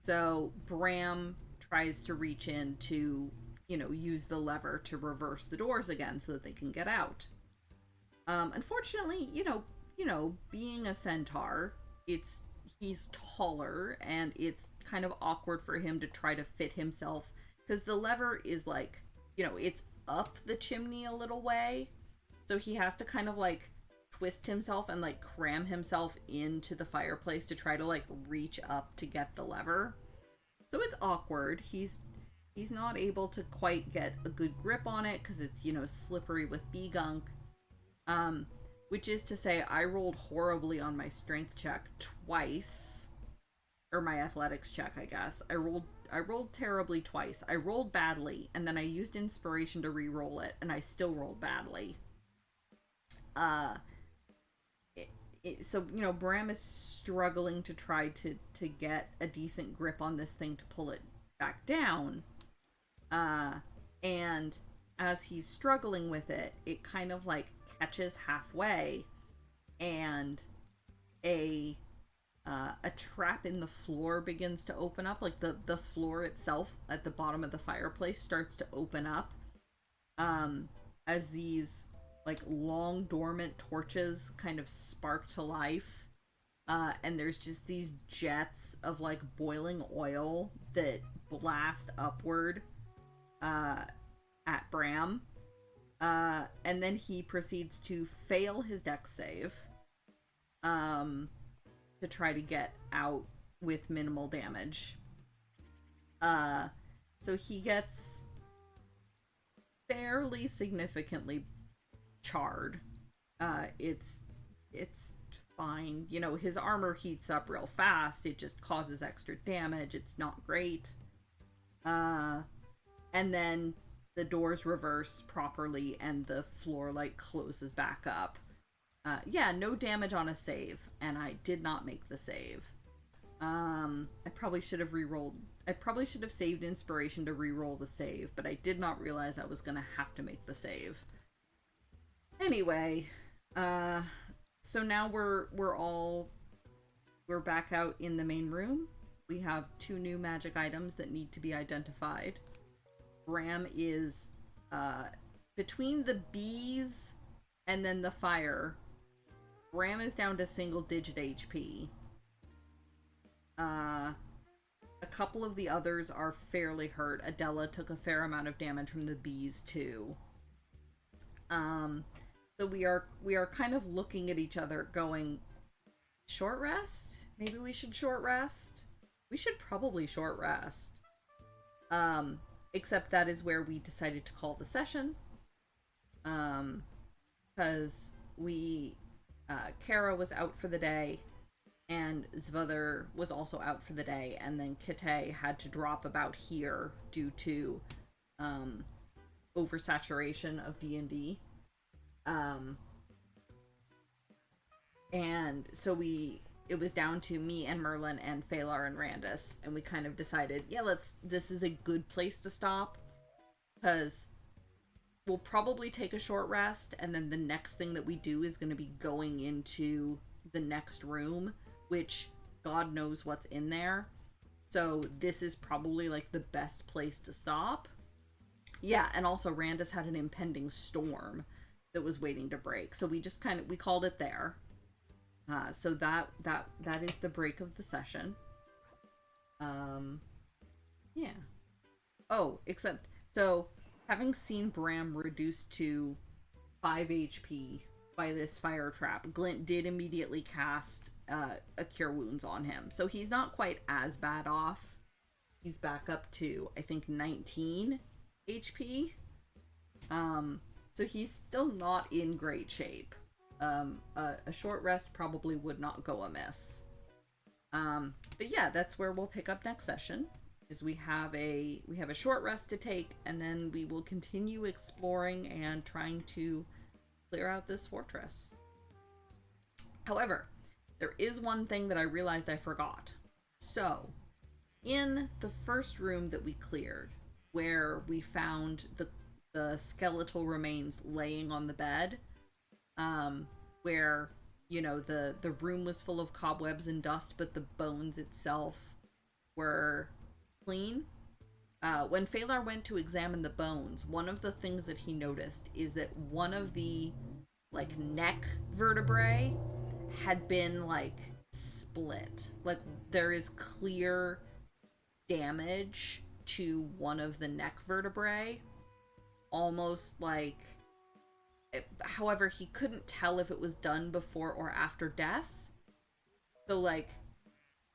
So Bram tries to reach in to, use the lever to reverse the doors again so that they can get out. Unfortunately, being a centaur, he's taller and it's kind of awkward for him to try to fit himself because the lever is like, it's up the chimney a little way. So he has to kind of like twist himself and like cram himself into the fireplace to try to like reach up to get the lever. So it's awkward. He's not able to quite get a good grip on it because it's, slippery with bee gunk. Which is to say I rolled horribly on my strength check twice. Or my athletics check, I guess. I rolled terribly twice. I rolled badly, and then I used inspiration to re-roll it, and I still rolled badly. So, Bram is struggling to try to get a decent grip on this thing to pull it back down. And as he's struggling with it, it kind of like catches halfway, and a trap in the floor begins to open up. Like the floor itself at the bottom of the fireplace starts to open up, as these like long dormant torches kind of spark to life, and there's just these jets of like boiling oil that blast upward at Bram, and then he proceeds to fail his dex save to try to get out with minimal damage. So he gets fairly significantly charred. It's fine. His armor heats up real fast. It just causes extra damage. It's not great. And then the doors reverse properly and the floor like closes back up. No damage on a save, and I did not make the save. I probably should have re-rolled. I probably should have saved inspiration to re-roll the save, but I did not realize I was gonna have to make the save. Anyway, so now we're back out in the main room. We have 2 new magic items that need to be identified. Bram is between the bees and then the fire. Bram is down to single-digit HP. A couple of the others are fairly hurt. Adela took a fair amount of damage from the bees too. So we are kind of looking at each other going, short rest? Maybe we should short rest? We should probably short rest. Except that is where we decided to call the session. Because Kara was out for the day, and Zvother was also out for the day, and then Kite had to drop about here due to oversaturation of D&D. And so it was down to me and Merlin and Phalar and Randus, and we kind of decided, this is a good place to stop, because we'll probably take a short rest, and then the next thing that we do is going to be going into the next room, which God knows what's in there. So this is probably like the best place to stop. Yeah, and also Randus had an impending storm that was waiting to break, so we just we called it there. So that is the break of the session. Yeah. Oh, except so having seen Bram reduced to 5 HP by this fire trap, Glint did immediately cast a Cure Wounds on him. So he's not quite as bad off. He's back up to, I think, 19 HP. So he's still not in great shape. A short rest probably would not go amiss. But yeah, that's where we'll pick up next session. Is we have a short rest to take, and then we will continue exploring and trying to clear out this fortress. However, there is one thing that I realized I forgot. So, in the first room that we cleared, where we found the skeletal remains laying on the bed, where, the room was full of cobwebs and dust, but the bones itself were clean. When Phalar went to examine the bones, one of the things that he noticed is that one of the like neck vertebrae had been like split. Like there is clear damage to one of the neck vertebrae, almost like however he couldn't tell if it was done before or after death. So like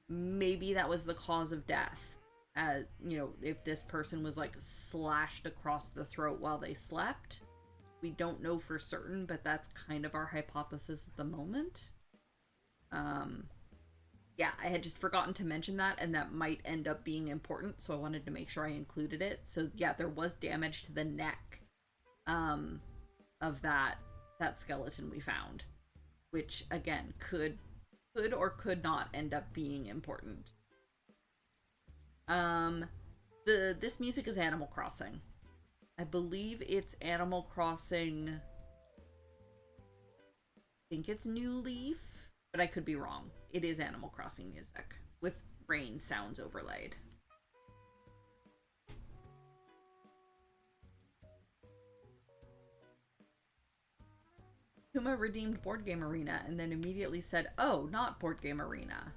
maybe that was the cause of death. You know, if this person was like slashed across the throat while they slept. We don't know for certain, but that's kind of our hypothesis at the moment. Yeah, I had just forgotten to mention that, and that might end up being important, so I wanted to make sure I included it. So yeah, there was damage to the neck of that skeleton we found, which again could or could not end up being important. This music is Animal Crossing. I believe it's Animal Crossing. I think it's New Leaf, but I could be wrong. It is Animal Crossing music with rain sounds overlaid. Kuma redeemed Board Game Arena and then immediately said, "Oh, not Board Game Arena."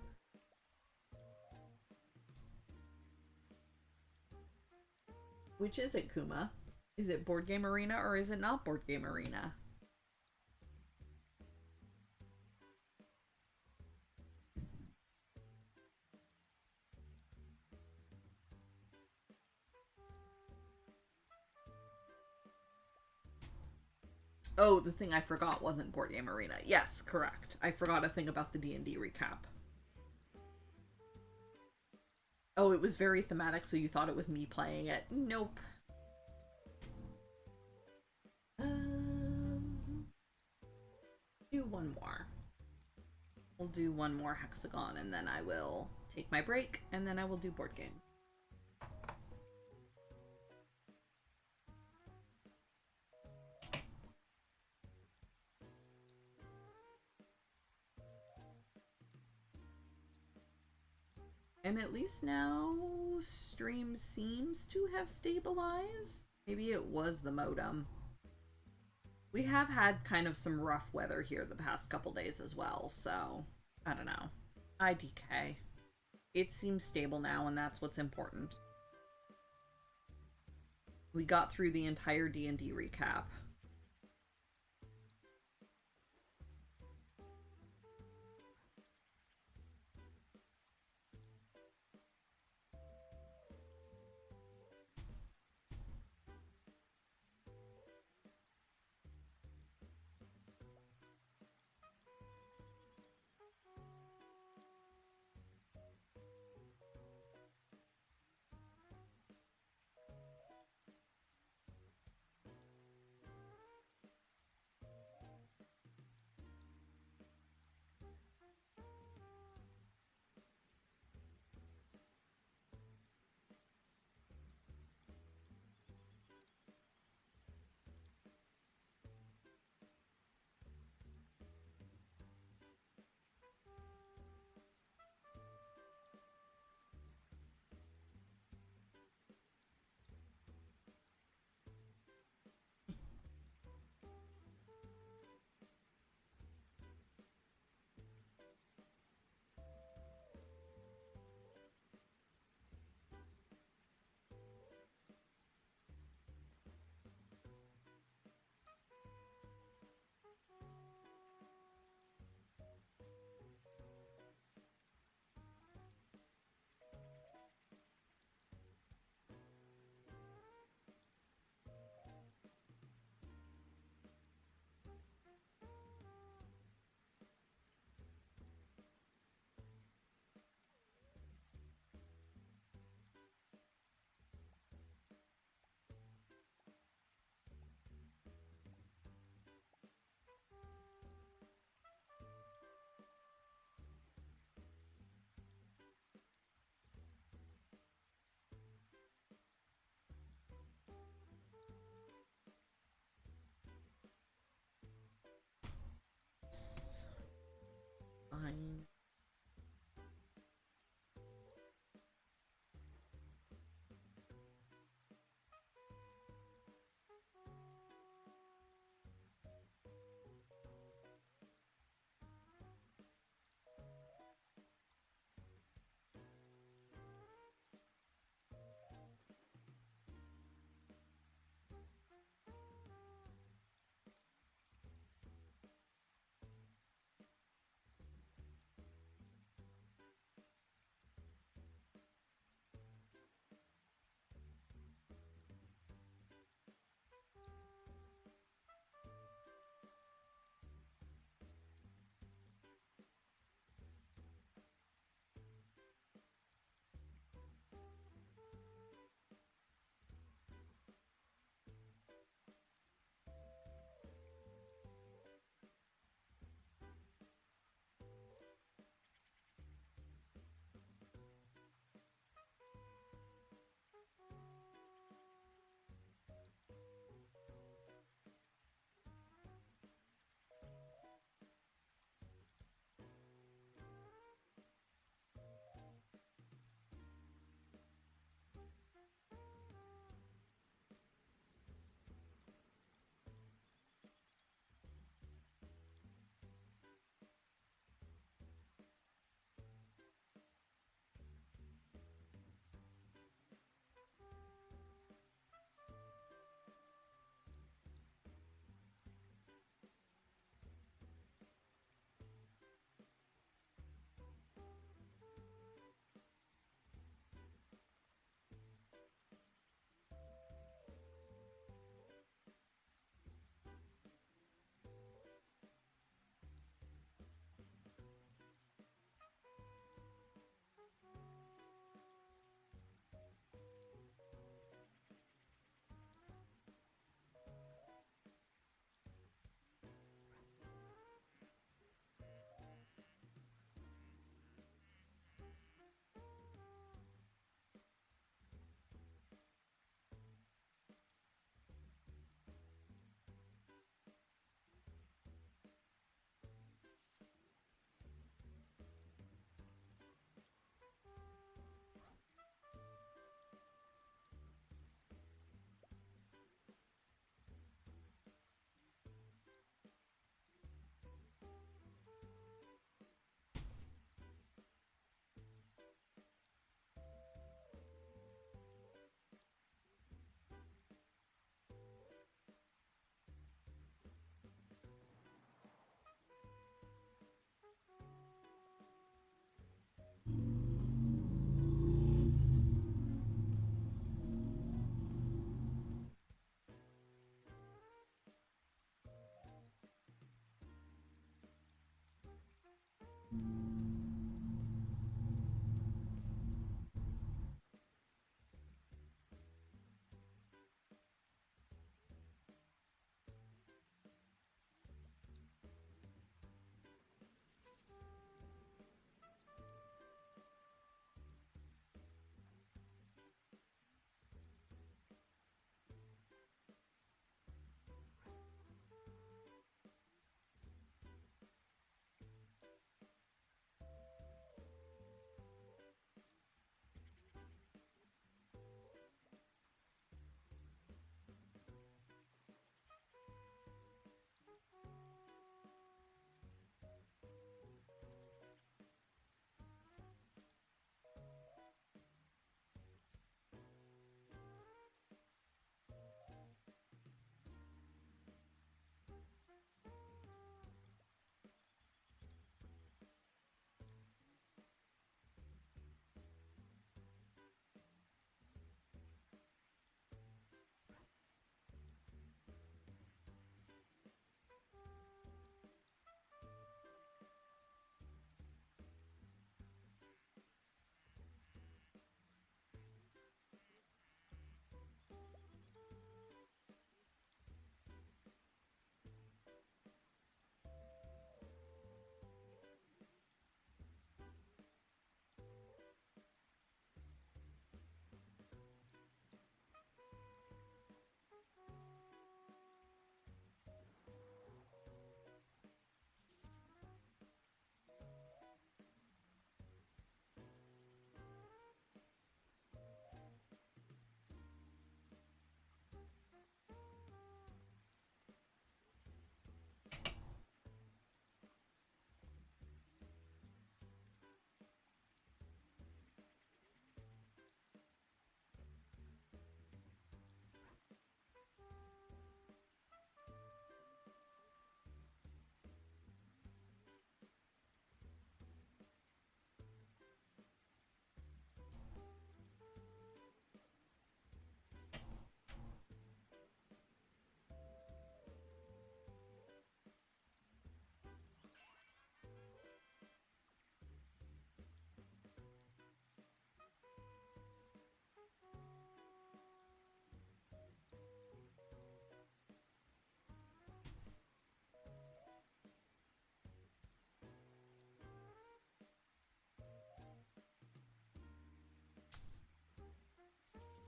Which is it, Kuma? Is it Board Game Arena or is it not Board Game Arena? Oh, the thing I forgot wasn't Board Game Arena. Yes, correct. I forgot a thing about the D&D recap. Oh, it was very thematic, so you thought it was me playing it. Nope. Do one more. We'll do one more hexagon, and then I will take my break, and then I will do board game. And at least now, stream seems to have stabilized. Maybe it was the modem. We have had kind of some rough weather here the past couple days as well, so I don't know. IDK. It seems stable now, and that's what's important. We got through the entire D&D recap.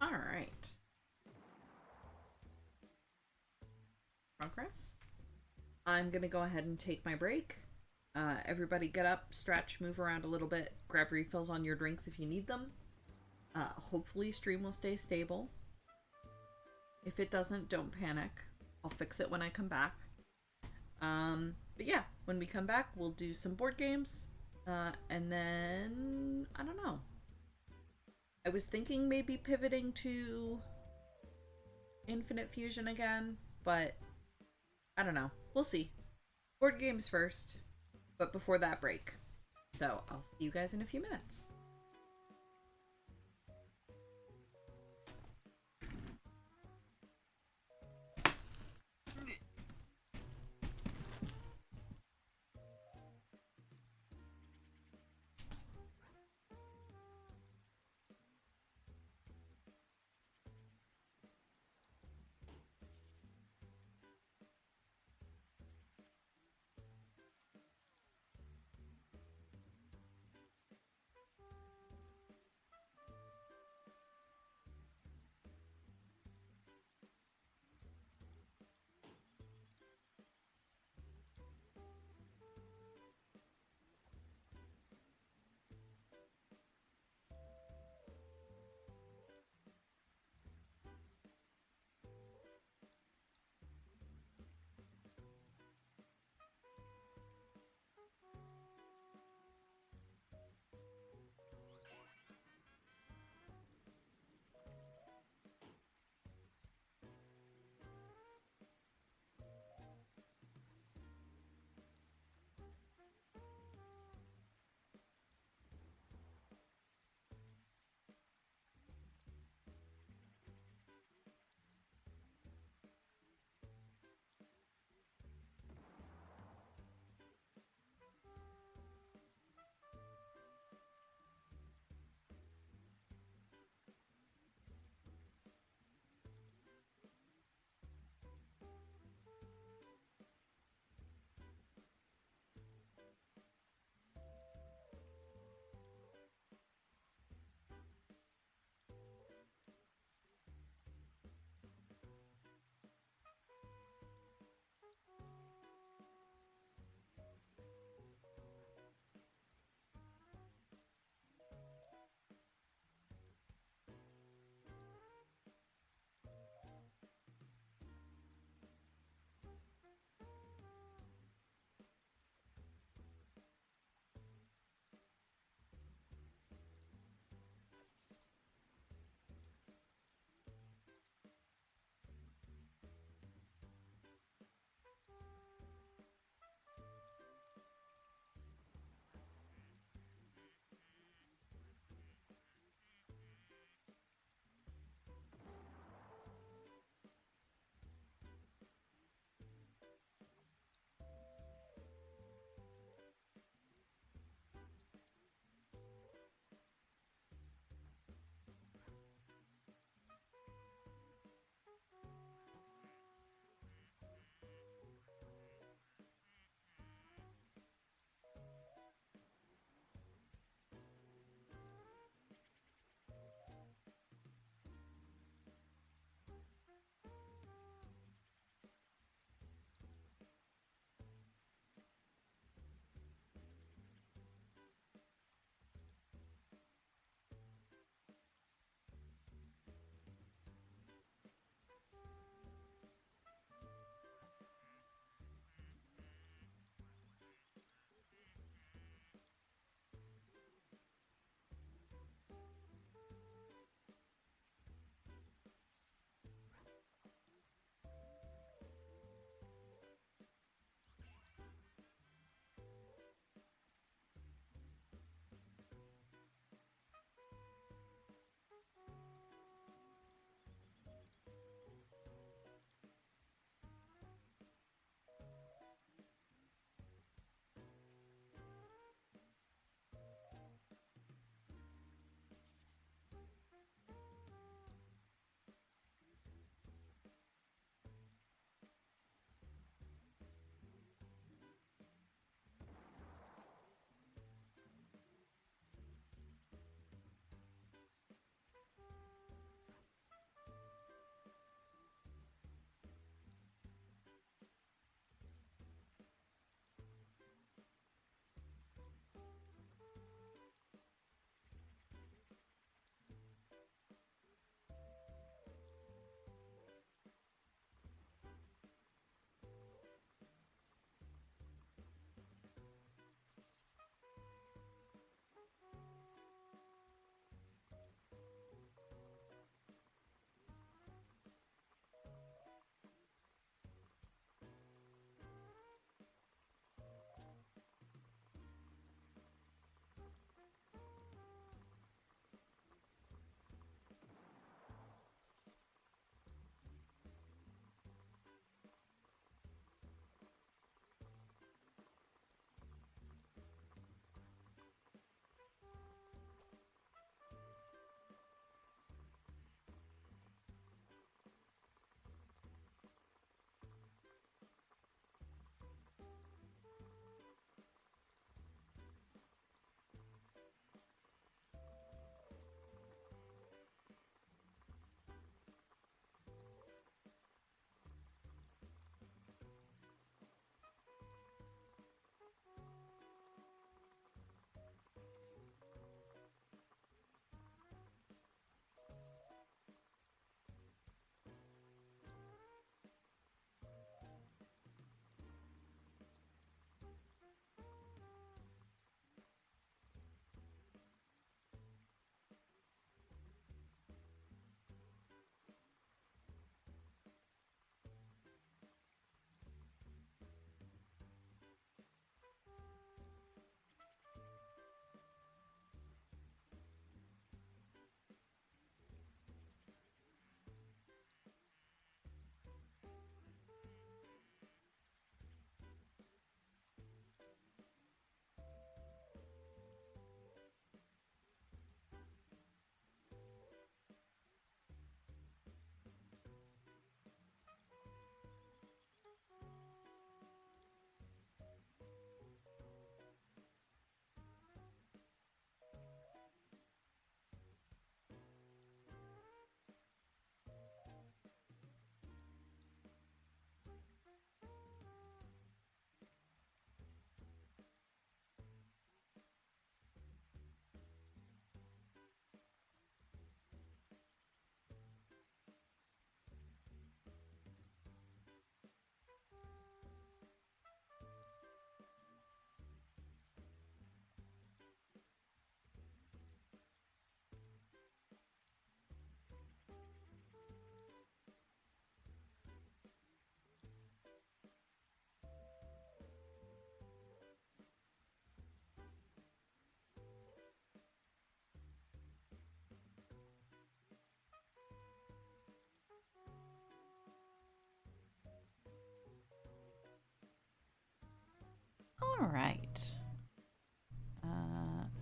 All right. Progress. I'm going to go ahead and take my break. Everybody get up, stretch, move around a little bit, grab refills on your drinks if you need them. Hopefully, stream will stay stable. If it doesn't, don't panic. I'll fix it when I come back. But yeah, when we come back, we'll do some board games. And then, I don't know. I was thinking maybe pivoting to Infinite Fusion again, but I don't know. We'll see. Board games first, but before that break. So I'll see you guys in a few minutes.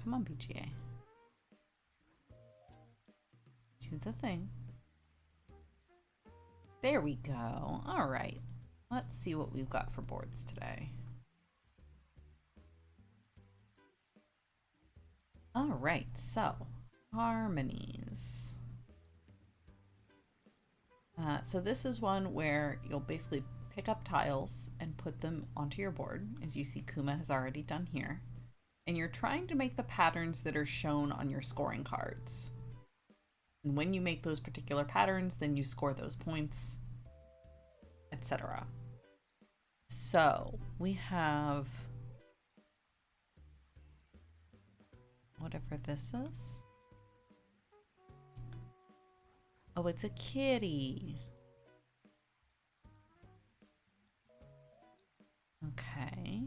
Come on, BGA. Do the thing. There we go. All right. Let's see what we've got for boards today. All right, so harmonies. So this is one where you'll basically pick up tiles and put them onto your board, as you see Kuma has already done here. And you're trying to make the patterns that are shown on your scoring cards. And when you make those particular patterns, then you score those points, etc. So we have whatever this is. Oh, it's a kitty. Okay.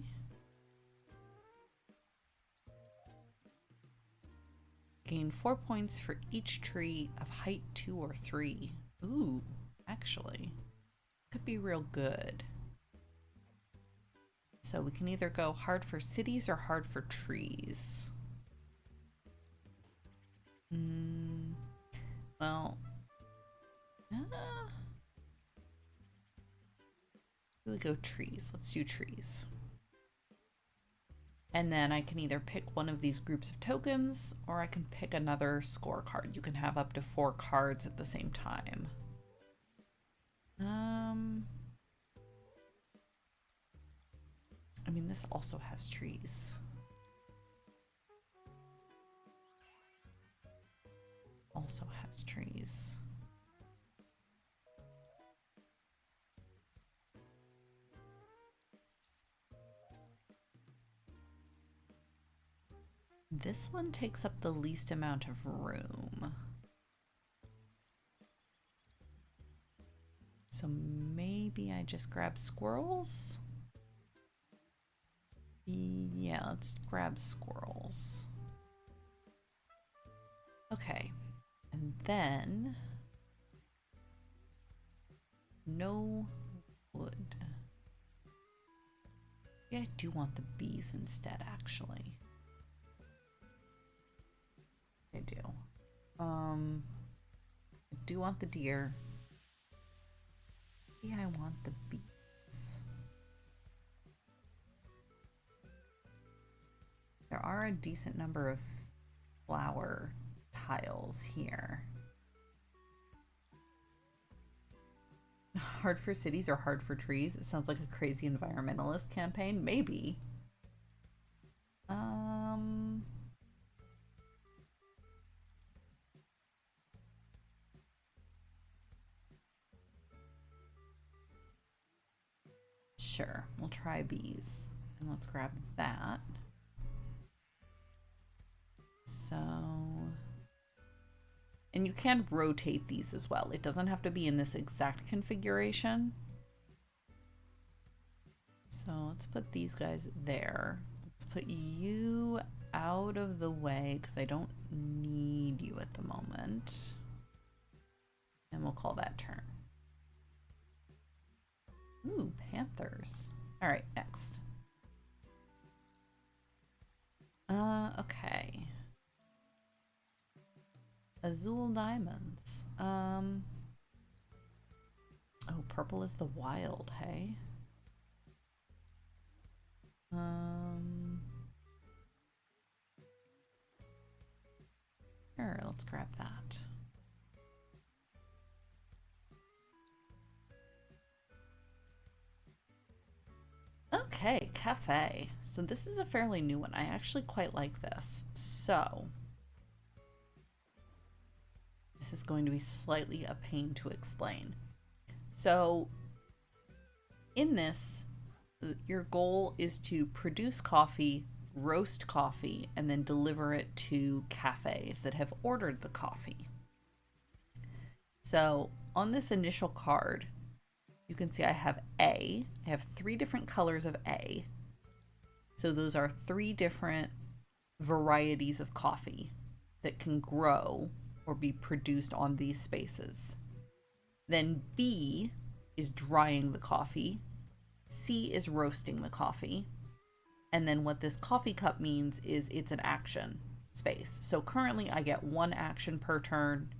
Gain 4 points for each tree of height 2 or 3. Ooh, actually. Could be real good. So we can either go hard for cities or hard for trees. Well, we go trees. Let's do trees. And then I can either pick one of these groups of tokens, or I can pick another scorecard. You can have up to 4 cards at the same time. I mean, this also has trees. Also has trees. This one takes up the least amount of room. So maybe I just grab squirrels? Yeah, let's grab squirrels. Okay, and then no wood. Yeah, I do want the bees instead, actually. I do. I do want the deer. Yeah, I want the bees. There are a decent number of flower tiles here. Hard for cities or hard for trees? It sounds like a crazy environmentalist campaign. Maybe. Sure, we'll try bees. And let's grab that. So, and you can rotate these as well. It doesn't have to be in this exact configuration. So let's put these guys there. Let's put you out of the way because I don't need you at the moment. And we'll call that turn. Ooh, panthers. All right, next. Okay. Azul diamonds. Oh, purple is the wild, hey? Sure, let's grab that. Okay, cafe. So this is a fairly new one. I actually quite like this. So this is going to be slightly a pain to explain. So in this, your goal is to produce coffee, roast coffee, and then deliver it to cafes that have ordered the coffee. So on this initial card, you can see I have A. I have 3 different colors of A. So those are 3 different varieties of coffee that can grow or be produced on these spaces. Then B is drying the coffee. C is roasting the coffee. And then what this coffee cup means is it's an action. space. So currently I get 1 action per turn.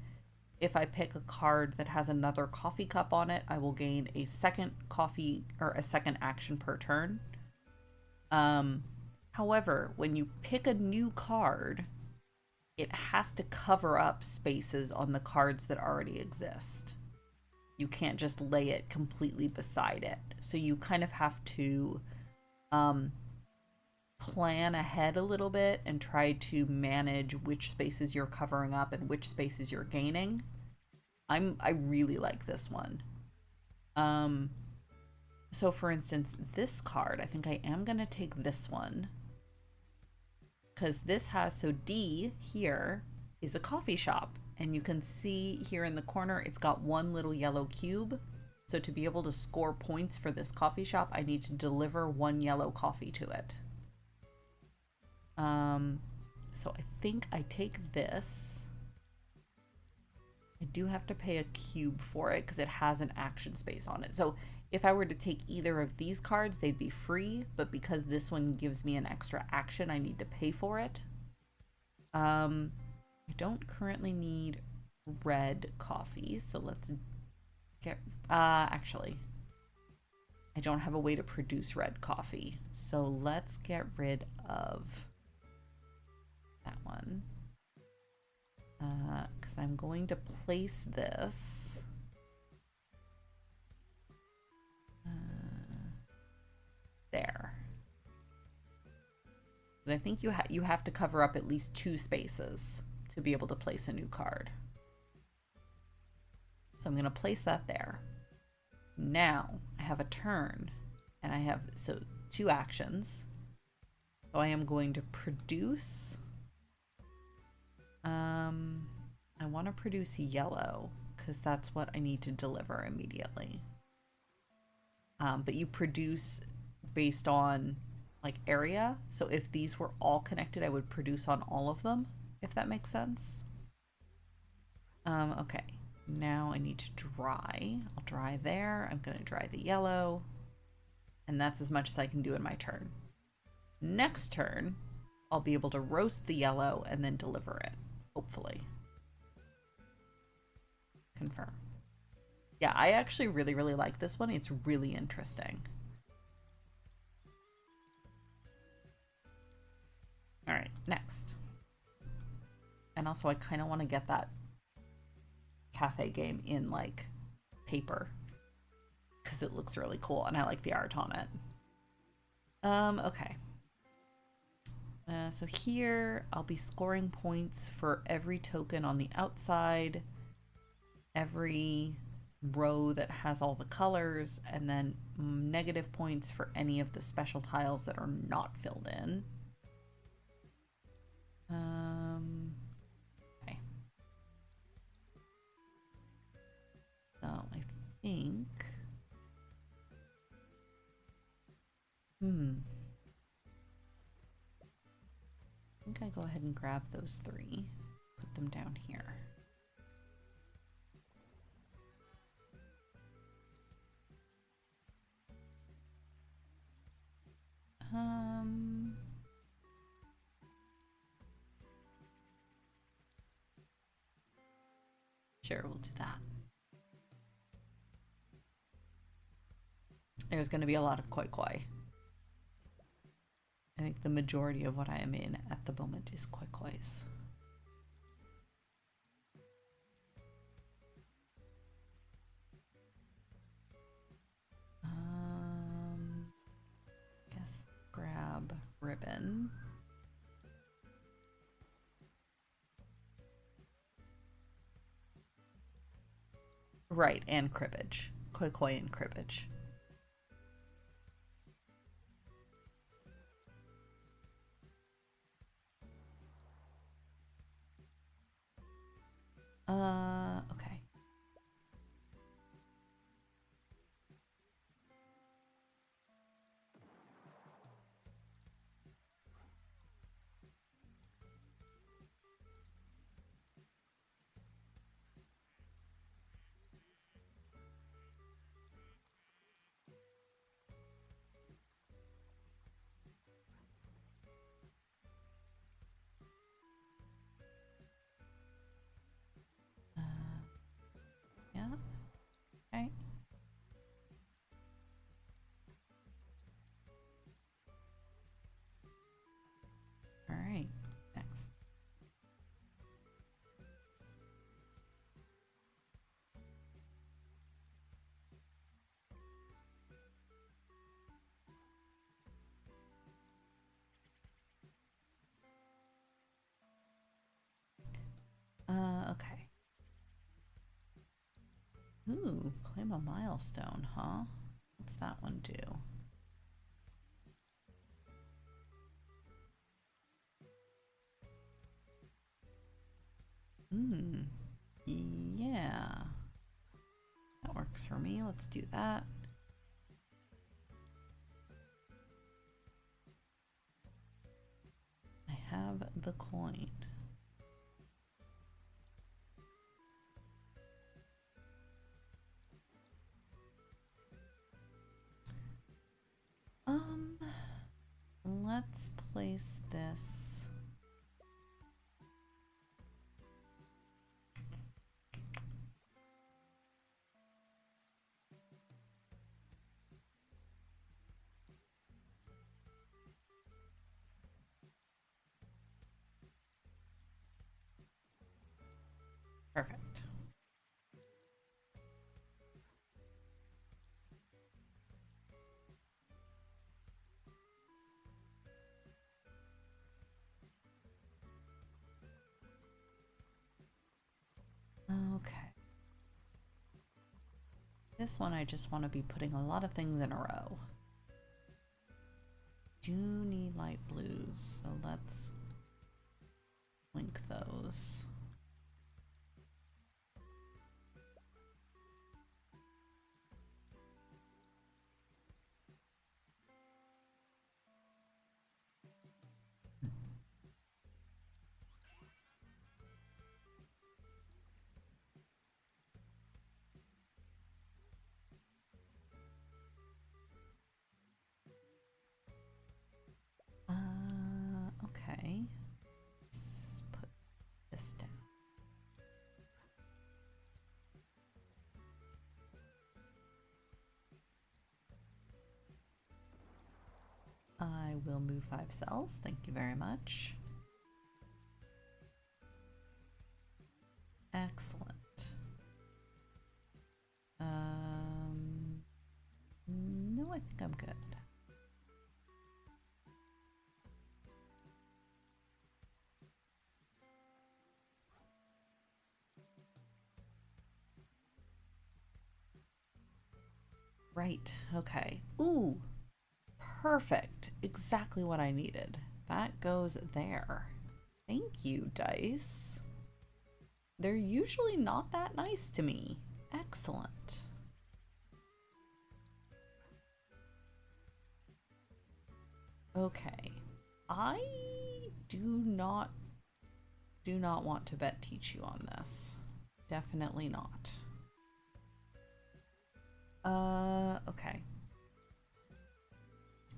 If I pick a card that has another coffee cup on it, I will gain a second coffee or a second action per turn. However, when you pick a new card, it has to cover up spaces on the cards that already exist. You can't just lay it completely beside it. So you kind of have to plan ahead a little bit and try to manage which spaces you're covering up and which spaces you're gaining. I really like this one. So for instance, this card, I think I am gonna take this one. Because this has, so D here is a coffee shop. And you can see here in the corner, it's got 1 little yellow cube. So to be able to score points for this coffee shop, I need to deliver 1 yellow coffee to it. So I think I take this. I do have to pay a cube for it because it has an action space on it. So if I were to take either of these cards, they'd be free, but because this one gives me an extra action, I need to pay for it. I don't currently need red coffee, so let's get, actually, I don't have a way to produce red coffee, so let's get rid of that one. Because I'm going to place this. There. I think you have to cover up at least 2 spaces to be able to place a new card. So I'm going to place that there. Now I have a turn and I have, so 2 actions. So I am going to produce, I want to produce yellow because that's what I need to deliver immediately. But you produce based on like area. So if these were all connected, I would produce on all of them, if that makes sense. Okay, now I need to dry. I'll dry there. I'm going to dry the yellow. And that's as much as I can do in my turn. Next turn, I'll be able to roast the yellow and then deliver it, hopefully. Confirm. Yeah, I actually really, really like this one. It's really interesting. All right, next. And also I kind of want to get that cafe game in like paper because it looks really cool and I like the art on it. Okay. So here I'll be scoring points for every token on the outside, every row that has all the colors, and then negative points for any of the special tiles that are not filled in. Okay. So I think, I think I go ahead and grab those 3, put them down here. Sure, we'll do that. There's going to be a lot of koi koi. I think the majority of what I am in at the moment is koi kois. Guess grab ribbon. Right, and cribbage. Koi koi and cribbage. Okay. Ooh, claim a milestone, huh? What's that one do? Yeah. That works for me. Let's do that. I have the coin. Let's place this. Perfect. Okay. This one I just want to be putting a lot of things in a row. Do need light blues, so let's link those. Okay. Let's put this down. I will move 5 cells. Thank you very much. Excellent. No, I think I'm good. Right, okay. Ooh, perfect. Exactly what I needed. That goes there. Thank you, dice. They're usually not that nice to me. Excellent. Okay. I do not want to bet teach you on this. Definitely not. Okay.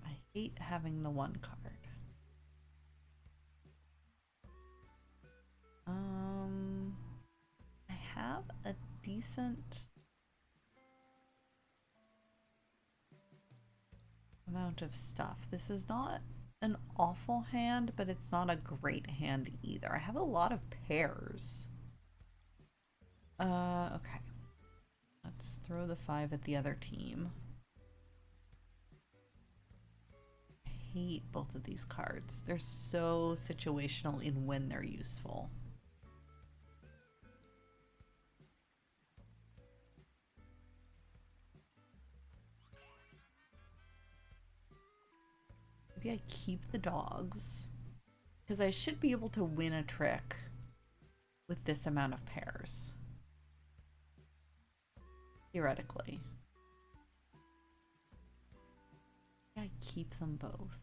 I hate having the 1 card. I have a decent amount of stuff. This is not an awful hand, but it's not a great hand either. I have a lot of pairs. Okay. Let's throw the 5 at the other team. I hate both of these cards. They're so situational in when they're useful. Maybe I keep the dogs, because I should be able to win a trick with this amount of pairs. Theoretically. Yeah, I keep them both.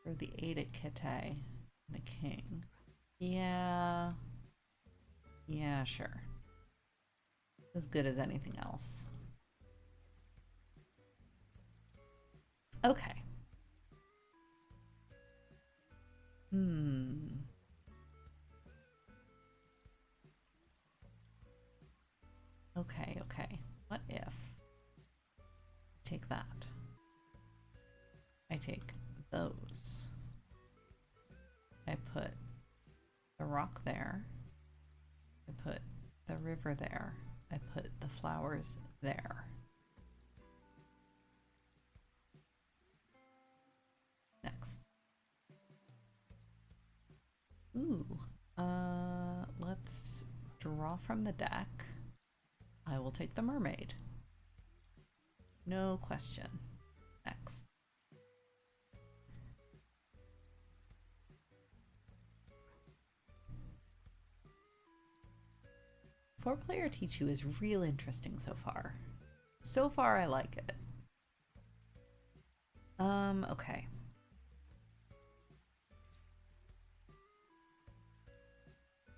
For the 8 at Kite and the king. Yeah. Yeah, sure. As good as anything else. Okay. Okay, okay. What if? Take that. I take those. I put the rock there. I put the river there. I put the flowers there. Next. Ooh. Let's draw from the deck. I will take the mermaid. No question. Next. Four-player Tichu is real interesting so far. So far, I like it. Okay.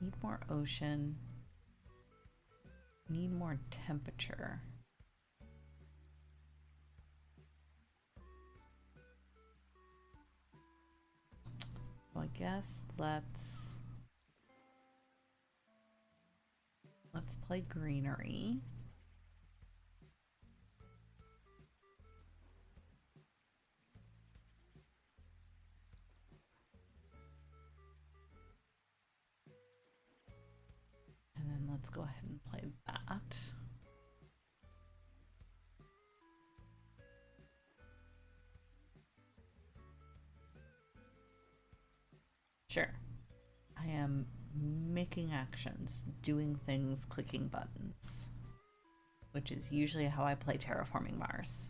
Need more ocean. Need more temperature. So I guess let's play greenery. And then let's go ahead and play that. Sure. I am making actions, doing things, clicking buttons, which is usually how I play Terraforming Mars.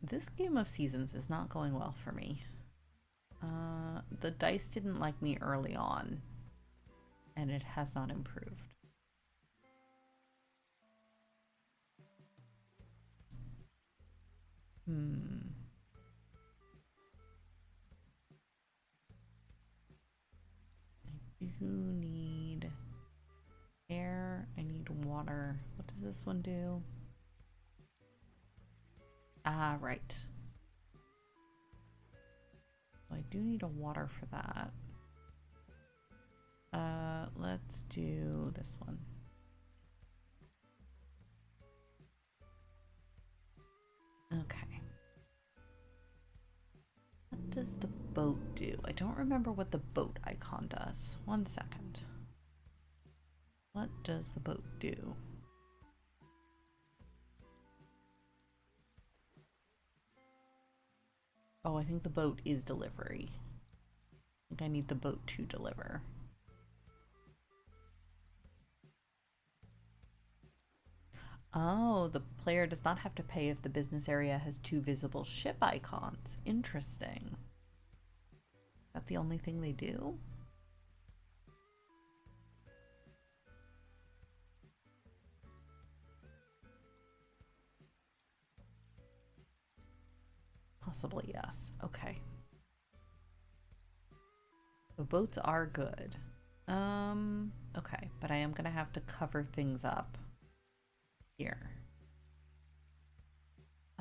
This game of seasons is not going well for me. The dice didn't like me early on, and it has not improved. I do need air. I need water. What does this one do? Ah, right. I do need a water for that. Let's do this one. Okay. What does the boat do? I don't remember what the boat icon does. 1 second. What does the boat do? Oh, I think the boat is delivery. I think I need the boat to deliver. Oh, the player does not have to pay if the business area has 2 visible ship icons. Interesting. Is that the only thing they do? Possibly, yes. Okay. The boats are good. Okay, but I am gonna have to cover things up here. I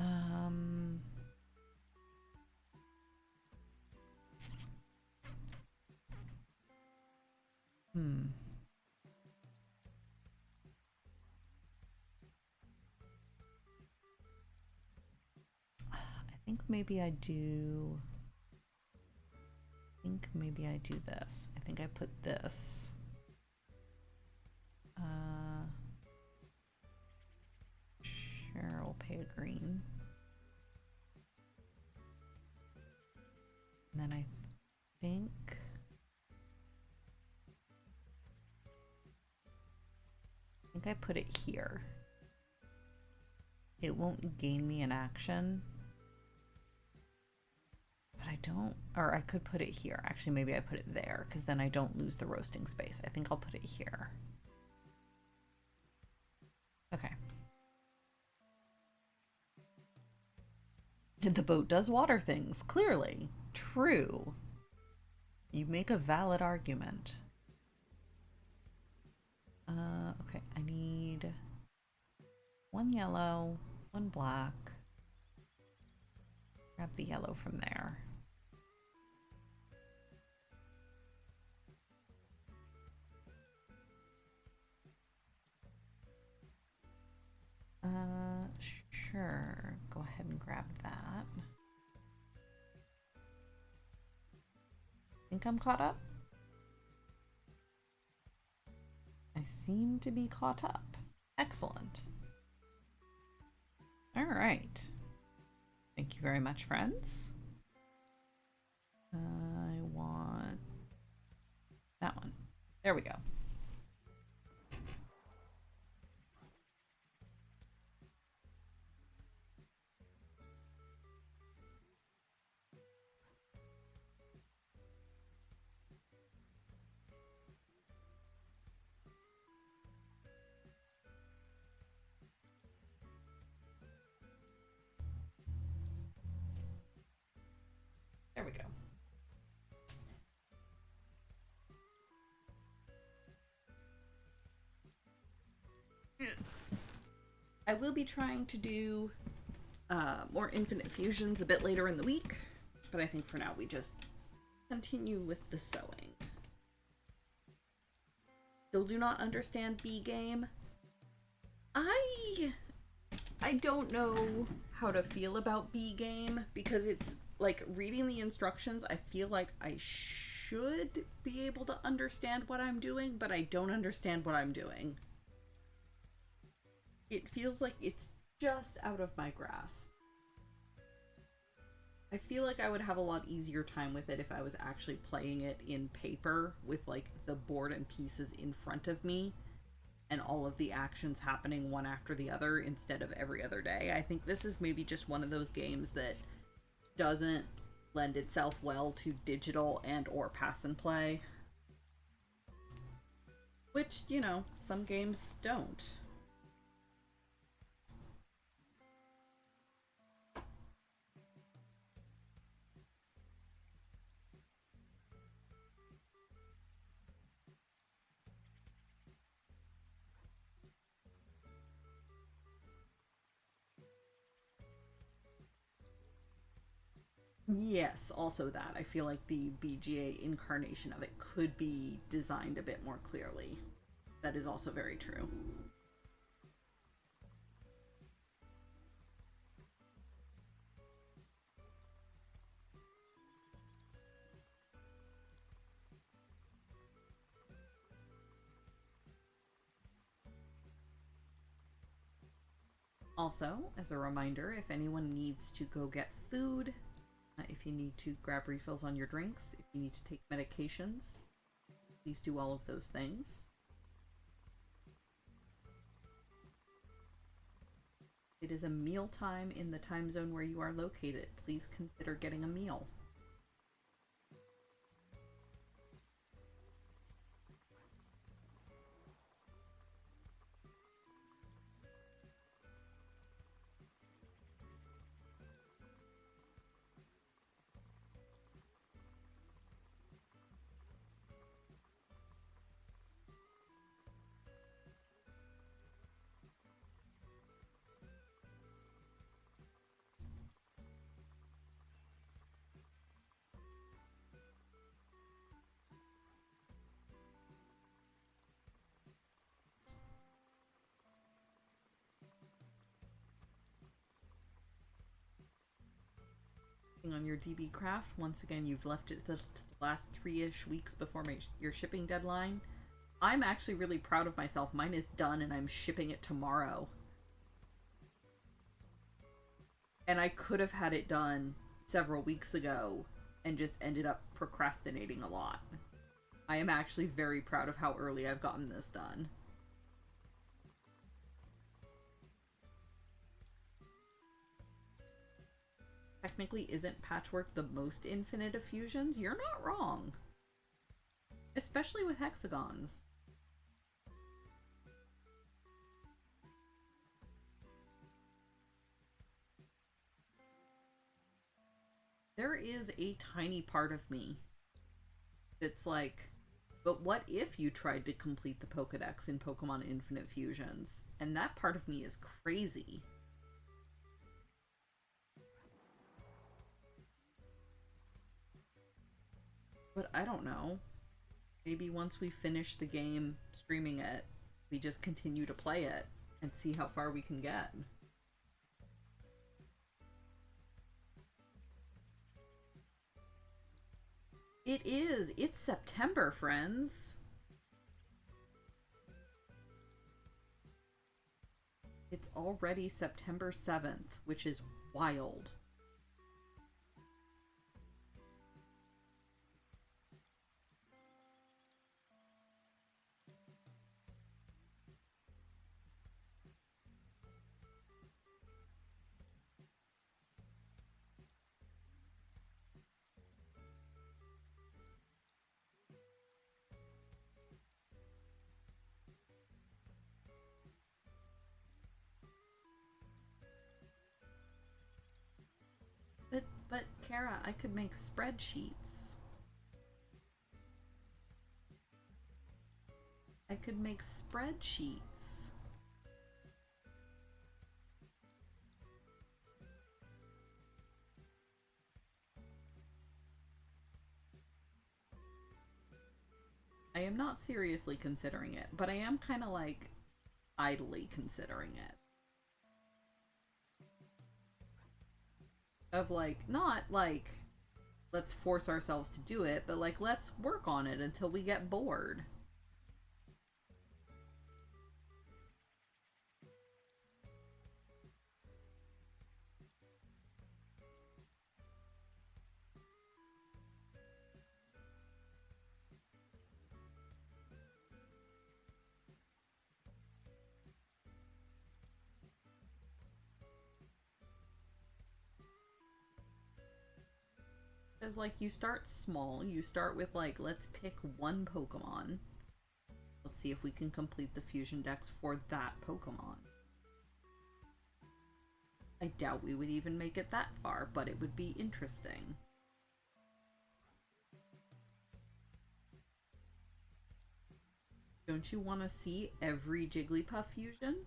think maybe I do. This. I think I put this. Sure, we'll pay a green. And then I think I put it here. It won't gain me an action. But I don't, or I could put it here. Actually, maybe I put it there because then I don't lose the roasting space. I think I'll put it here. Okay. The boat does water things, clearly. True. You make a valid argument. Okay, I need 1 yellow, 1 black. Grab the yellow from there. Sure. Go ahead and grab that. Think I'm caught up? I seem to be caught up. Excellent. All right. Thank you very much, friends. There we go. There we go. I will be trying to do more infinite fusions a bit later in the week, but I think for now we just continue with the sewing. Still do not understand B game. I don't know how to feel about B game because it's like reading the instructions. I feel like I should be able to understand what I'm doing, but I don't understand what I'm doing. It feels like it's just out of my grasp. I feel like I would have a lot easier time with it if I was actually playing it in paper with like the board and pieces in front of me and all of the actions happening one after the other instead of every other day. I think this is maybe just one of those games that doesn't lend itself well to digital and or pass and play. Which, you know, some games don't. Yes, also that. I feel like the BGA incarnation of it could be designed a bit more clearly. That is also very true. Also, as a reminder, if anyone needs to go get food, if you need to grab refills on your drinks, if you need to take medications, please do all of those things. It is a meal time in the time zone where you are located. Please consider getting a meal. On your DB craft, once again, you've left it to the last 3-ish weeks before your shipping deadline. I'm actually really proud of myself. Mine is done and I'm shipping it tomorrow. And I could have had it done several weeks ago and just ended up procrastinating a lot. I am actually very proud of how early I've gotten this done. Technically, isn't Patchwork the most infinite of fusions? You're not wrong. Especially with hexagons. There is a tiny part of me that's like, but what if you tried to complete the Pokedex in Pokemon Infinite Fusions? And that part of me is crazy. But I don't know. Maybe once we finish the game streaming it, we just continue to play it and see how far we can get. It is. It's September, friends. It's already September 7th, which is wild. But, Kara, I could make spreadsheets. I could make spreadsheets. I am not seriously considering it, but I am kind of like idly considering it. Of like, not like, let's force ourselves to do it, but like, let's work on it until we get bored. Because, like, you start small. You start with, like, let's pick one Pokemon. Let's see if we can complete the fusion dex for that Pokemon. I doubt we would even make it that far, but it would be interesting. Don't you want to see every Jigglypuff fusion?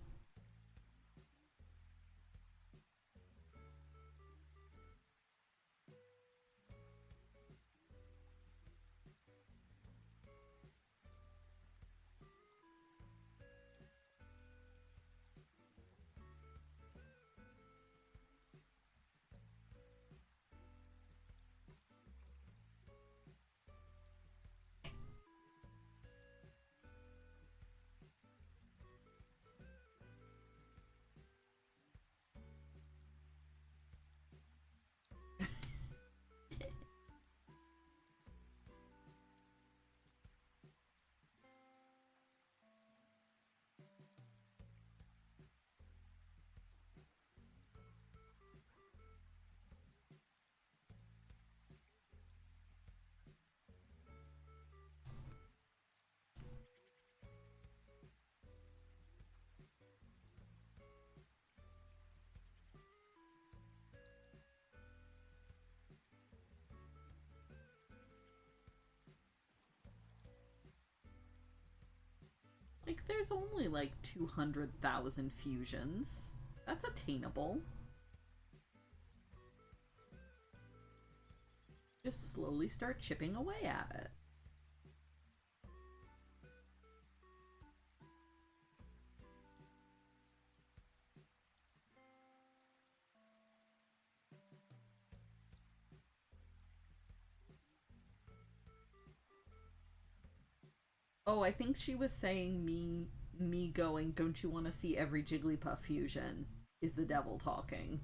Like, there's only like 200,000 fusions. That's attainable. Just slowly start chipping away at it. Oh, I think she was saying me going, don't you want to see every Jigglypuff fusion? Is the devil talking.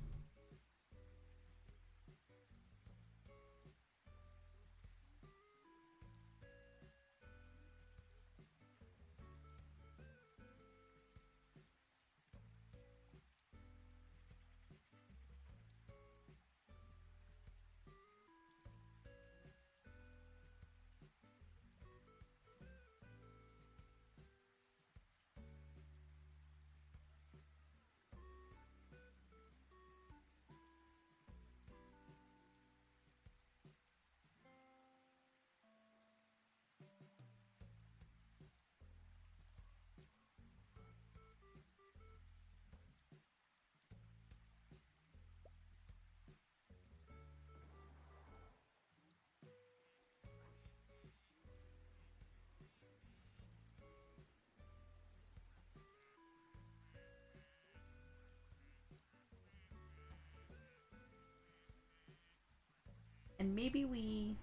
And maybe we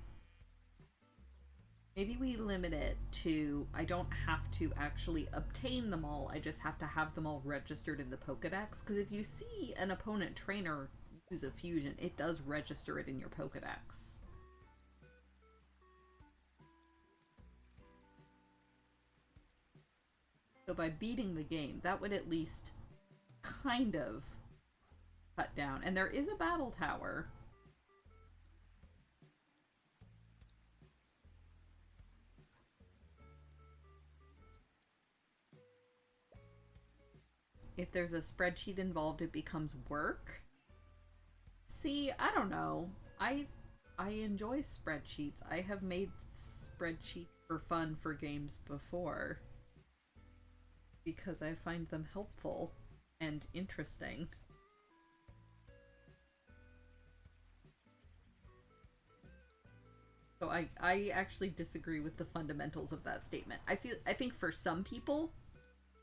limit it to I don't have to actually obtain them all. I just have to have them all registered in the Pokedex. Because if you see an opponent trainer use a fusion, it does register it in your Pokedex. So by beating the game, that would at least kind of cut down. And there is a battle tower. If there's a spreadsheet involved, it becomes work. See, I don't know. I I enjoy spreadsheets. I have made spreadsheets for fun for games before because I find them helpful and interesting. So I actually disagree with the fundamentals of that statement. I think for some people,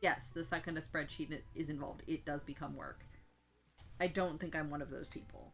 yes, the second a spreadsheet is involved, it does become work. I don't think I'm one of those people.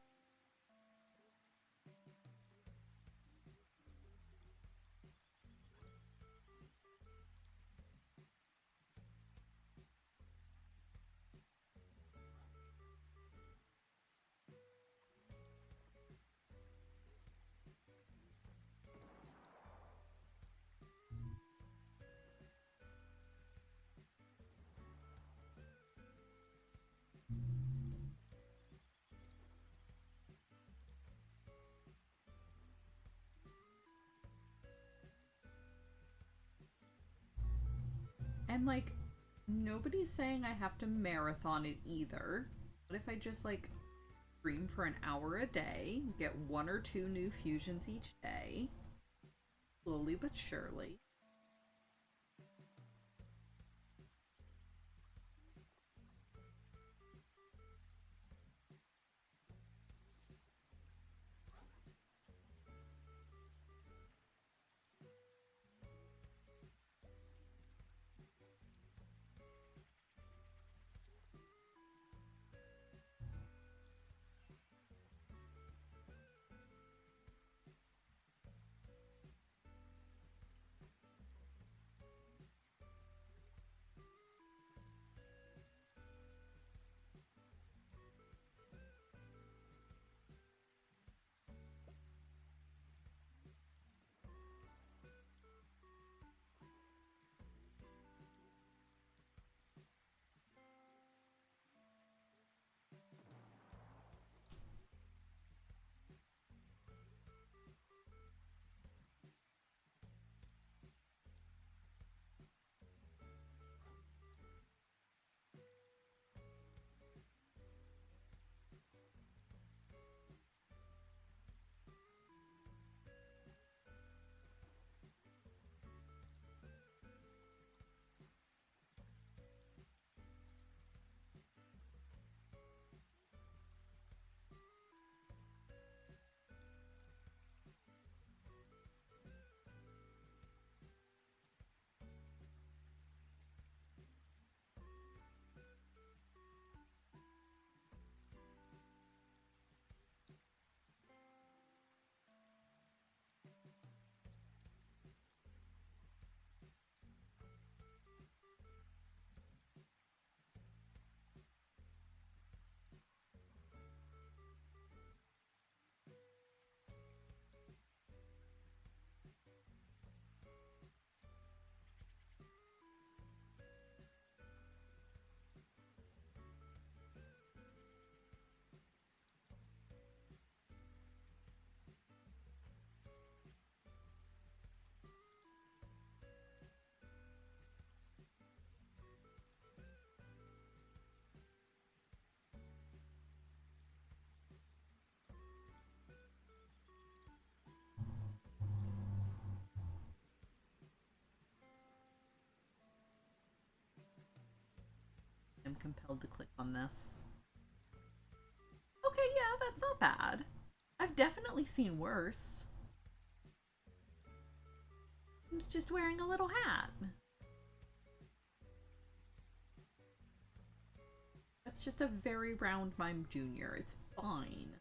And like nobody's saying I have to marathon it either. What if I just like stream for an hour a day, get one or two new fusions each day, slowly but surely? I'm compelled to click on this. Okay, yeah, that's not bad. I've definitely seen worse. I'm just wearing a little hat. That's just a very round mime junior. It's fine.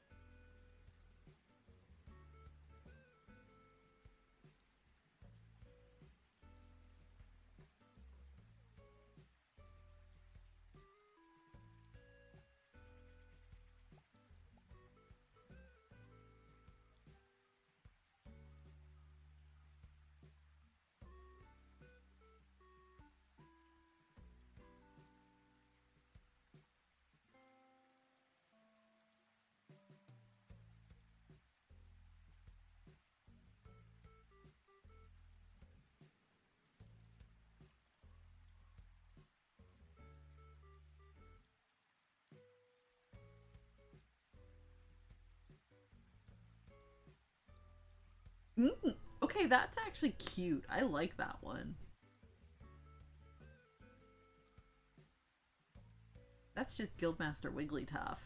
Okay, that's actually cute. I like that one. That's just Guildmaster Wigglytuff.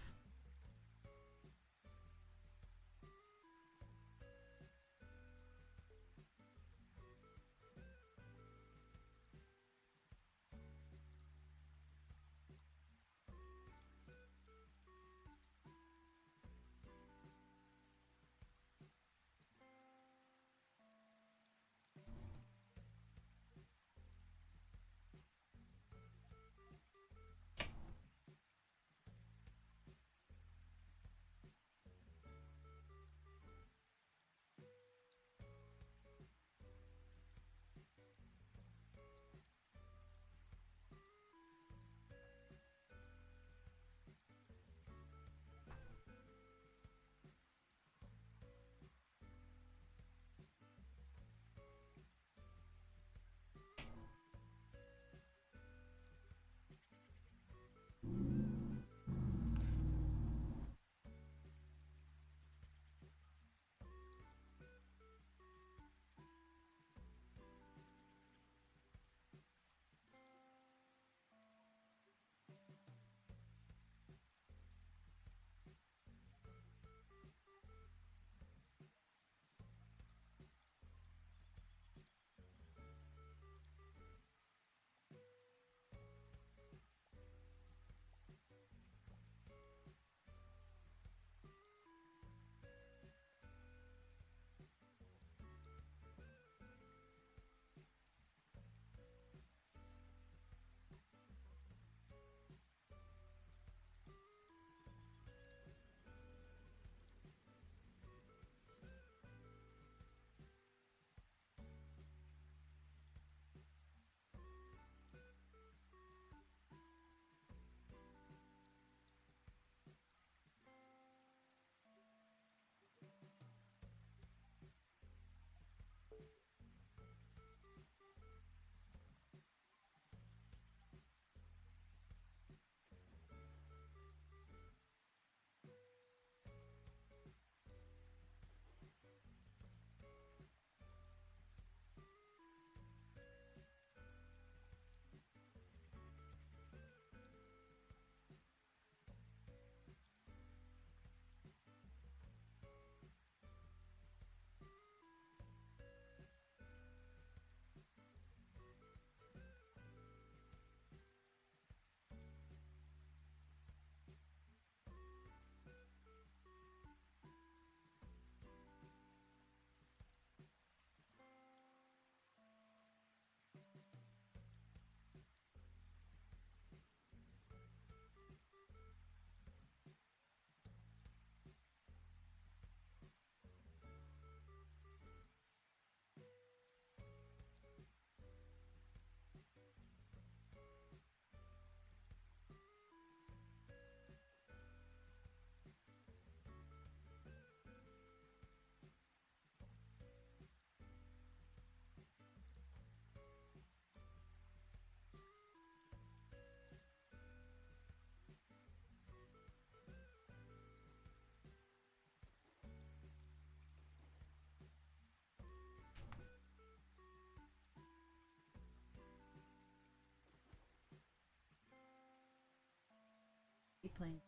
Keep playing.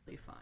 Really fine.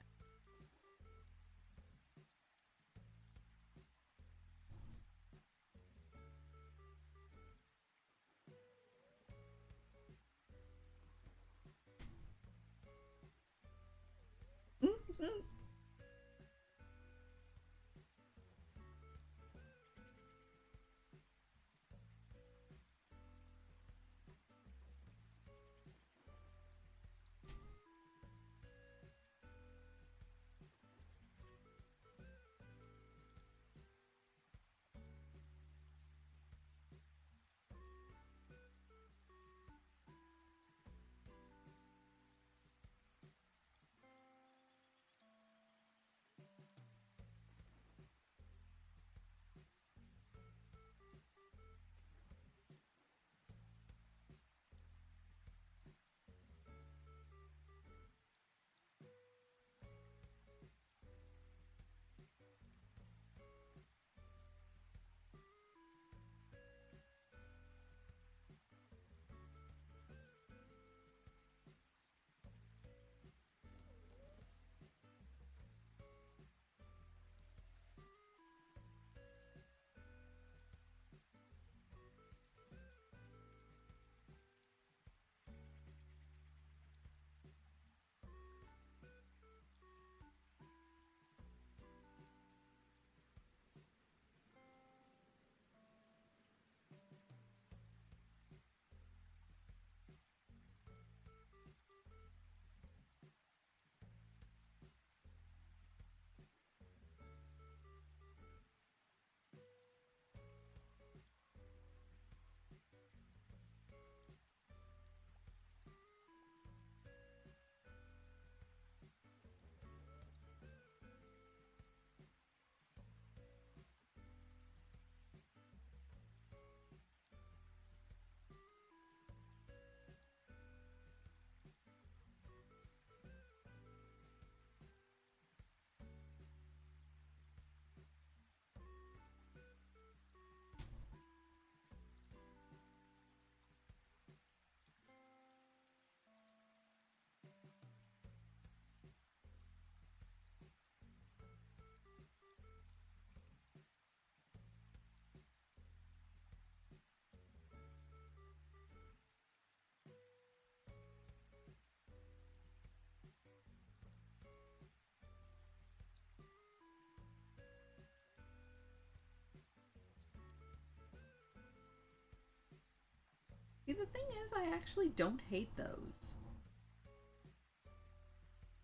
See, the thing is, I actually don't hate those.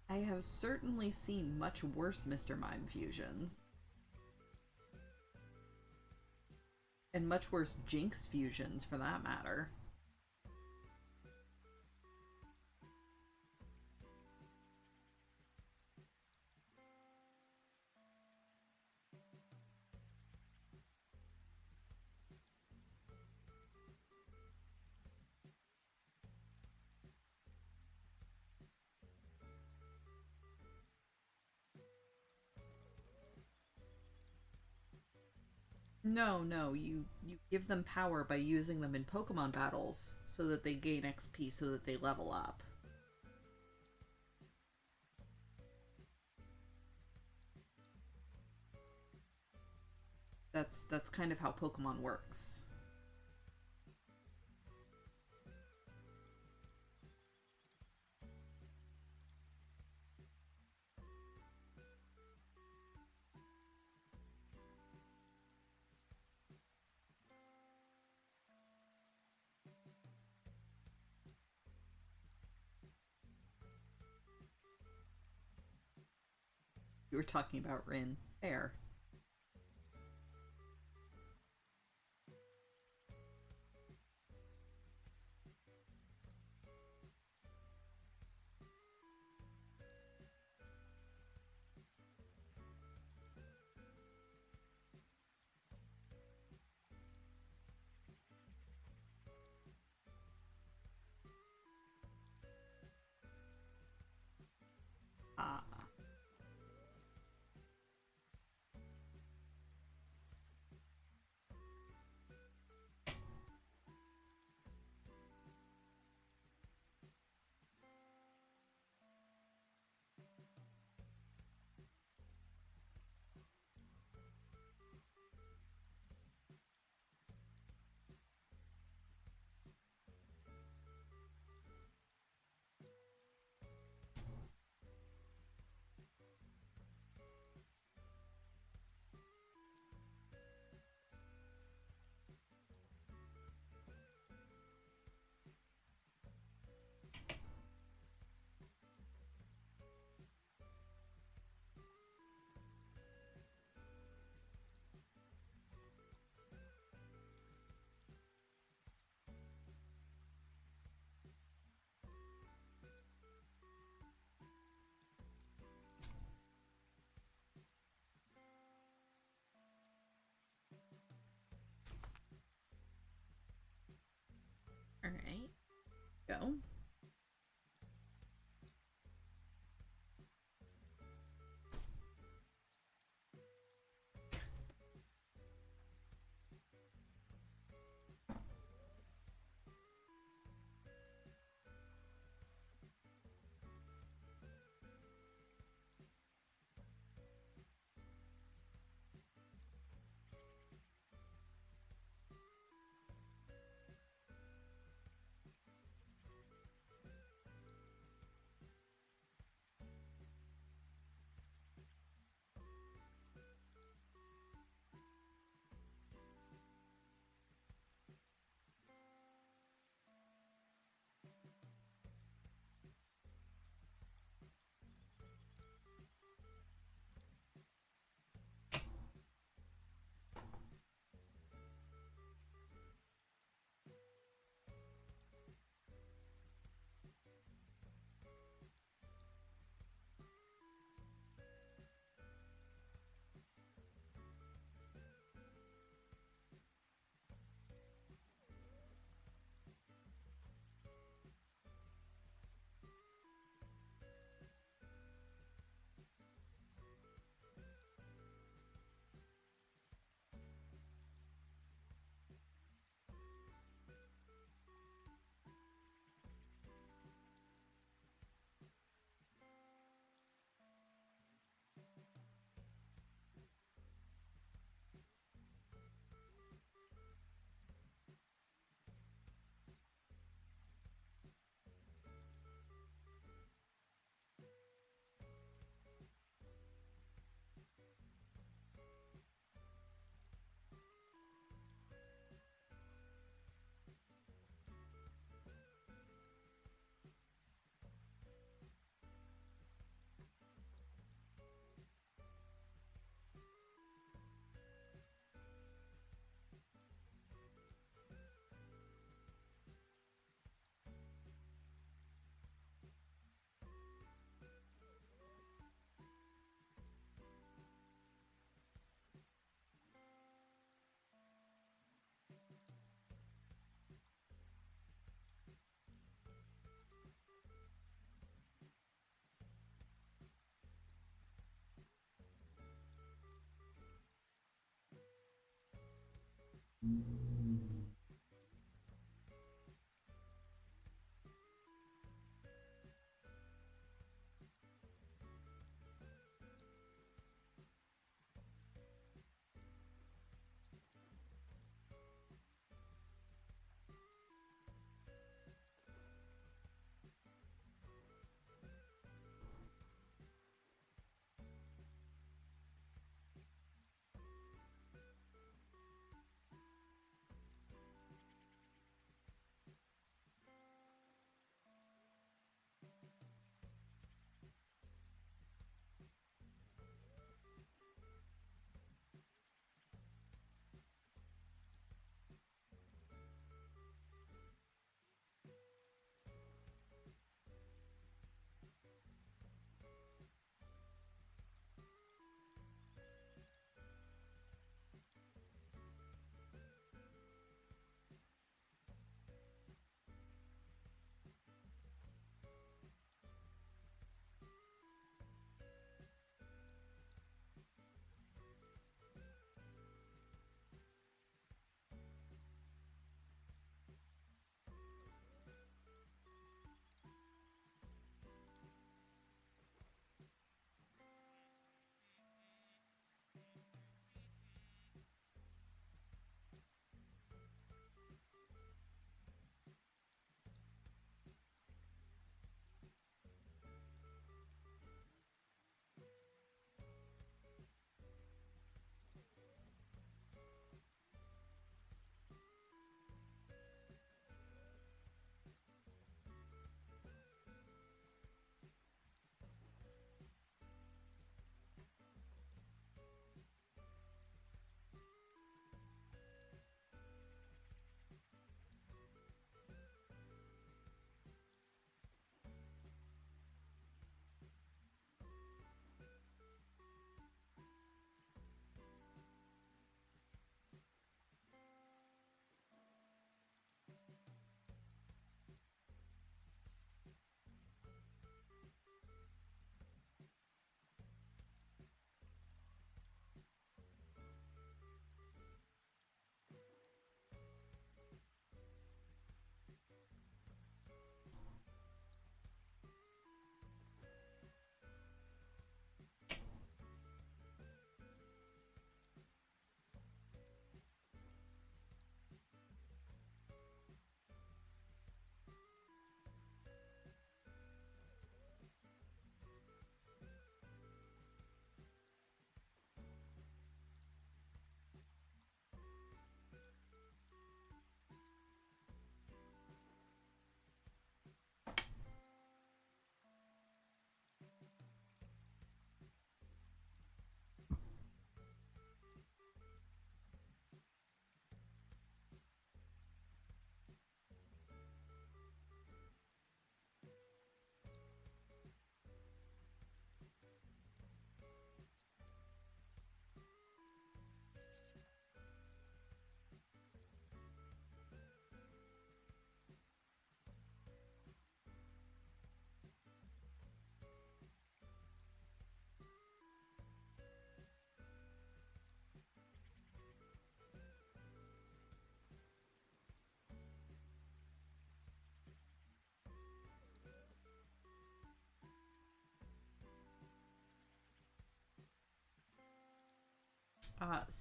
I have certainly seen much worse Mr. Mime fusions. And much worse Jinx fusions, for that matter. No, no, you give them power by using them in Pokemon battles so that they gain XP so that they level up. That's kind of how Pokemon works. You were talking about Rin. Fair. Ah.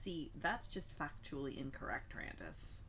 See, that's just factually incorrect, Randus.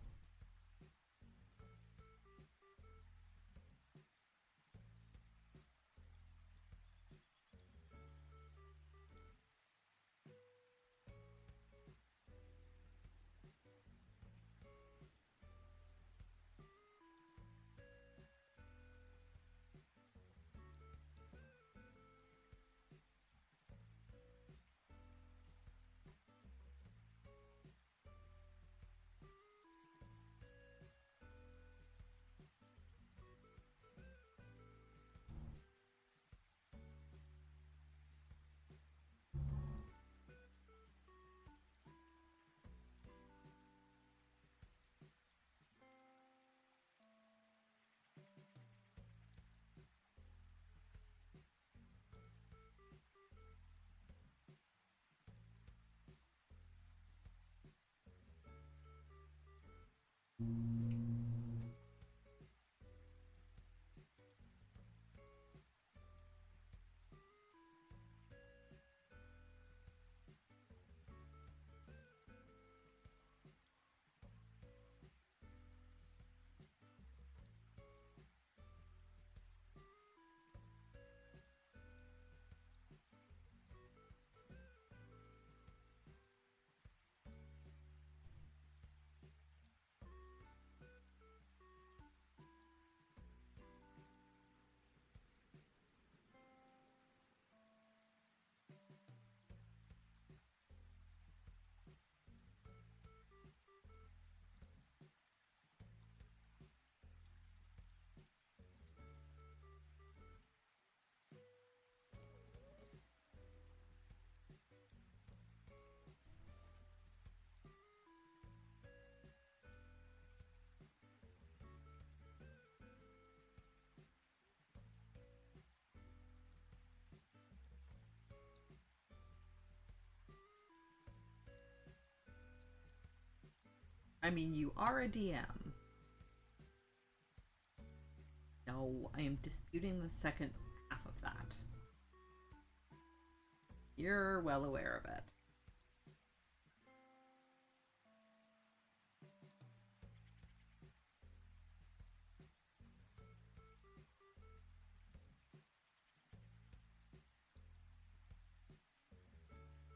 I mean, you are a DM. No, I am disputing the second half of that. You're well aware of it.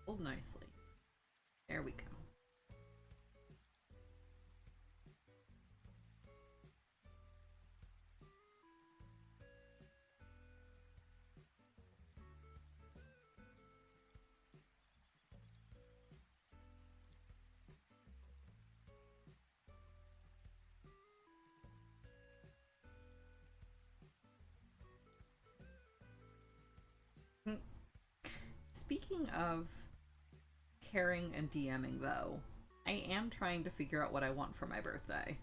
Hold nicely. There we go. Speaking of caring and DMing, though, I am trying to figure out what I want for my birthday.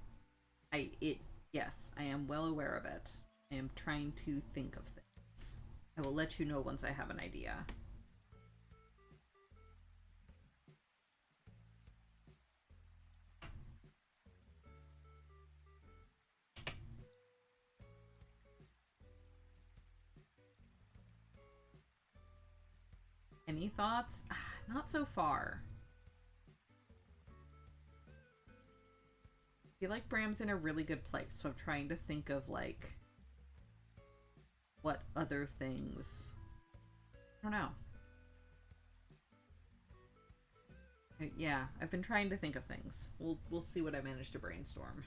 Yes, I am well aware of it. I am trying to think of things. I will let you know once I have an idea. Any thoughts? Not so far. I feel like Bram's in a really good place, so I'm trying to think of, like, what other things. I don't know. Yeah, I've been trying to think of things. We'll see what I manage to brainstorm.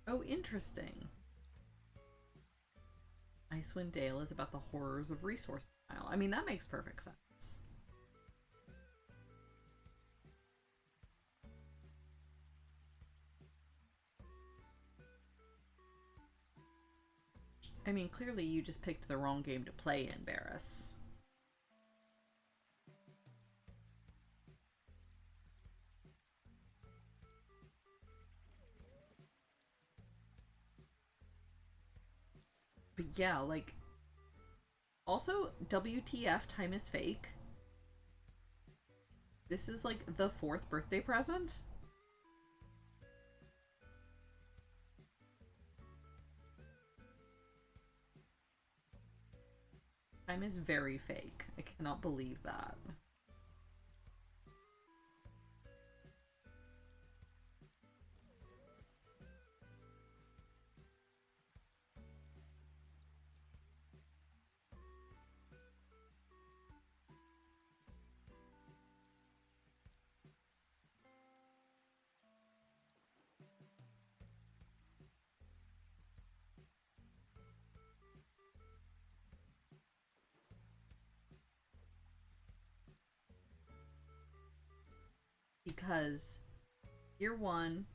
Oh, interesting. Icewind Dale is about the horrors of resource denial. I mean, that makes perfect sense. I mean, clearly you just picked the wrong game to play in, Barris. But yeah, like, also, WTF, time is fake. This is like the 4th birthday present. Time is very fake. I cannot believe that. because year one,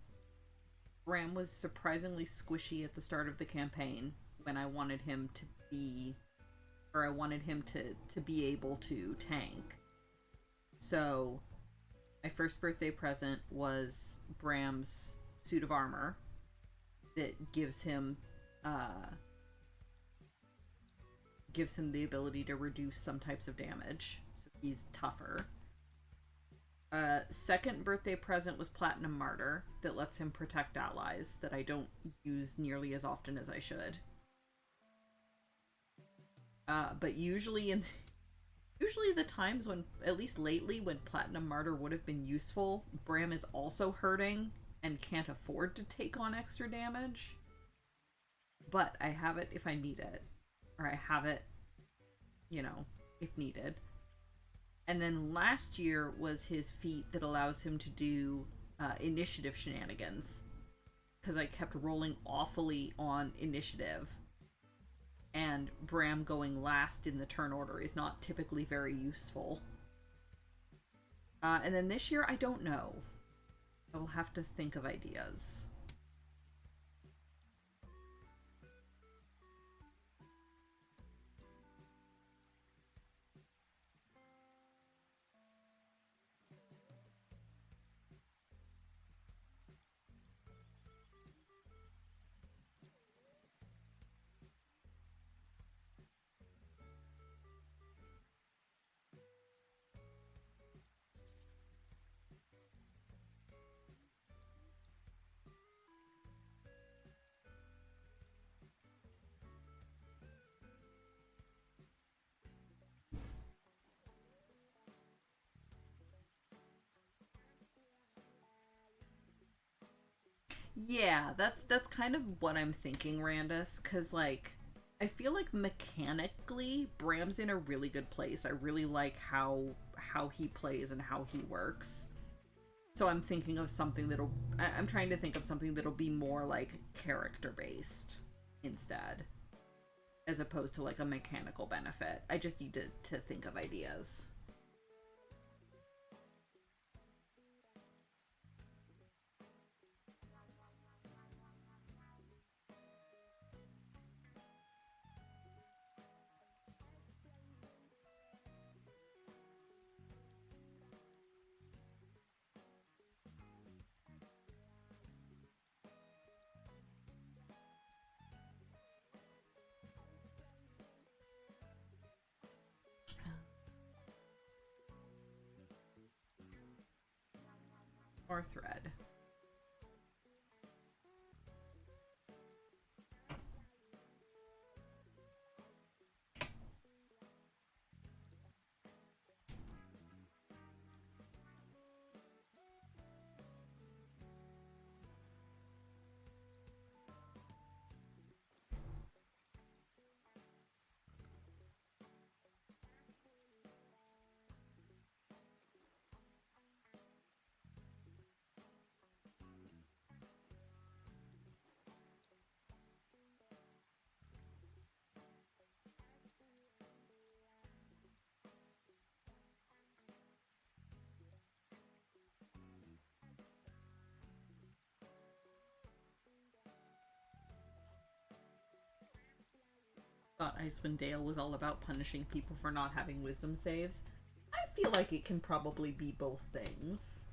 Bram was surprisingly squishy at the start of the campaign when I wanted him to be, or I wanted him to be able to tank. So my first birthday present was Bram's suit of armor that gives him the ability to reduce some types of damage, so he's tougher. Second birthday present was Platinum Martyr that lets him protect allies that I don't use nearly as often as I should. But usually the times when, at least lately, when Platinum Martyr would have been useful, Bram is also hurting and can't afford to take on extra damage. But I have it if I need it. Or I have it, if needed. And then last year was his feat that allows him to do initiative shenanigans. Because I kept rolling awfully on initiative. And Bram going last in the turn order is not typically very useful. And then this year, I don't know. I will have to think of ideas. Yeah, that's kind of what I'm thinking, Randus, because, like, I feel like mechanically, Bram's in a really good place. I really like how he plays and how he works. So I'm thinking of something I'm trying to think of something that'll be more, like, character-based instead, as opposed to, like, a mechanical benefit. I just need to think of ideas. Or thread. Thought Icewind Dale was all about punishing people for not having wisdom saves. I feel like it can probably be both things.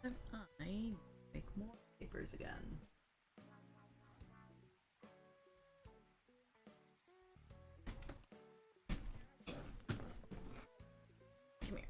If I make more papers again. Come here.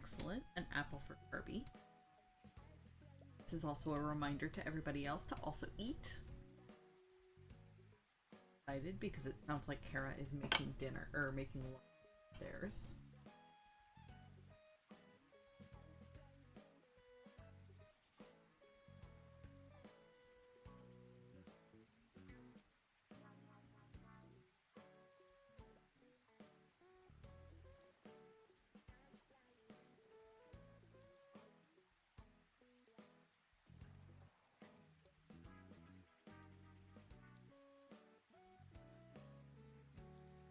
Excellent. An apple for Kirby. This is also a reminder to everybody else to also eat. Excited because it sounds like Kara is making dinner or making lunch upstairs.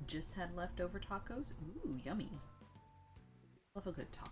Just had leftover tacos. Ooh, yummy. Love a good taco.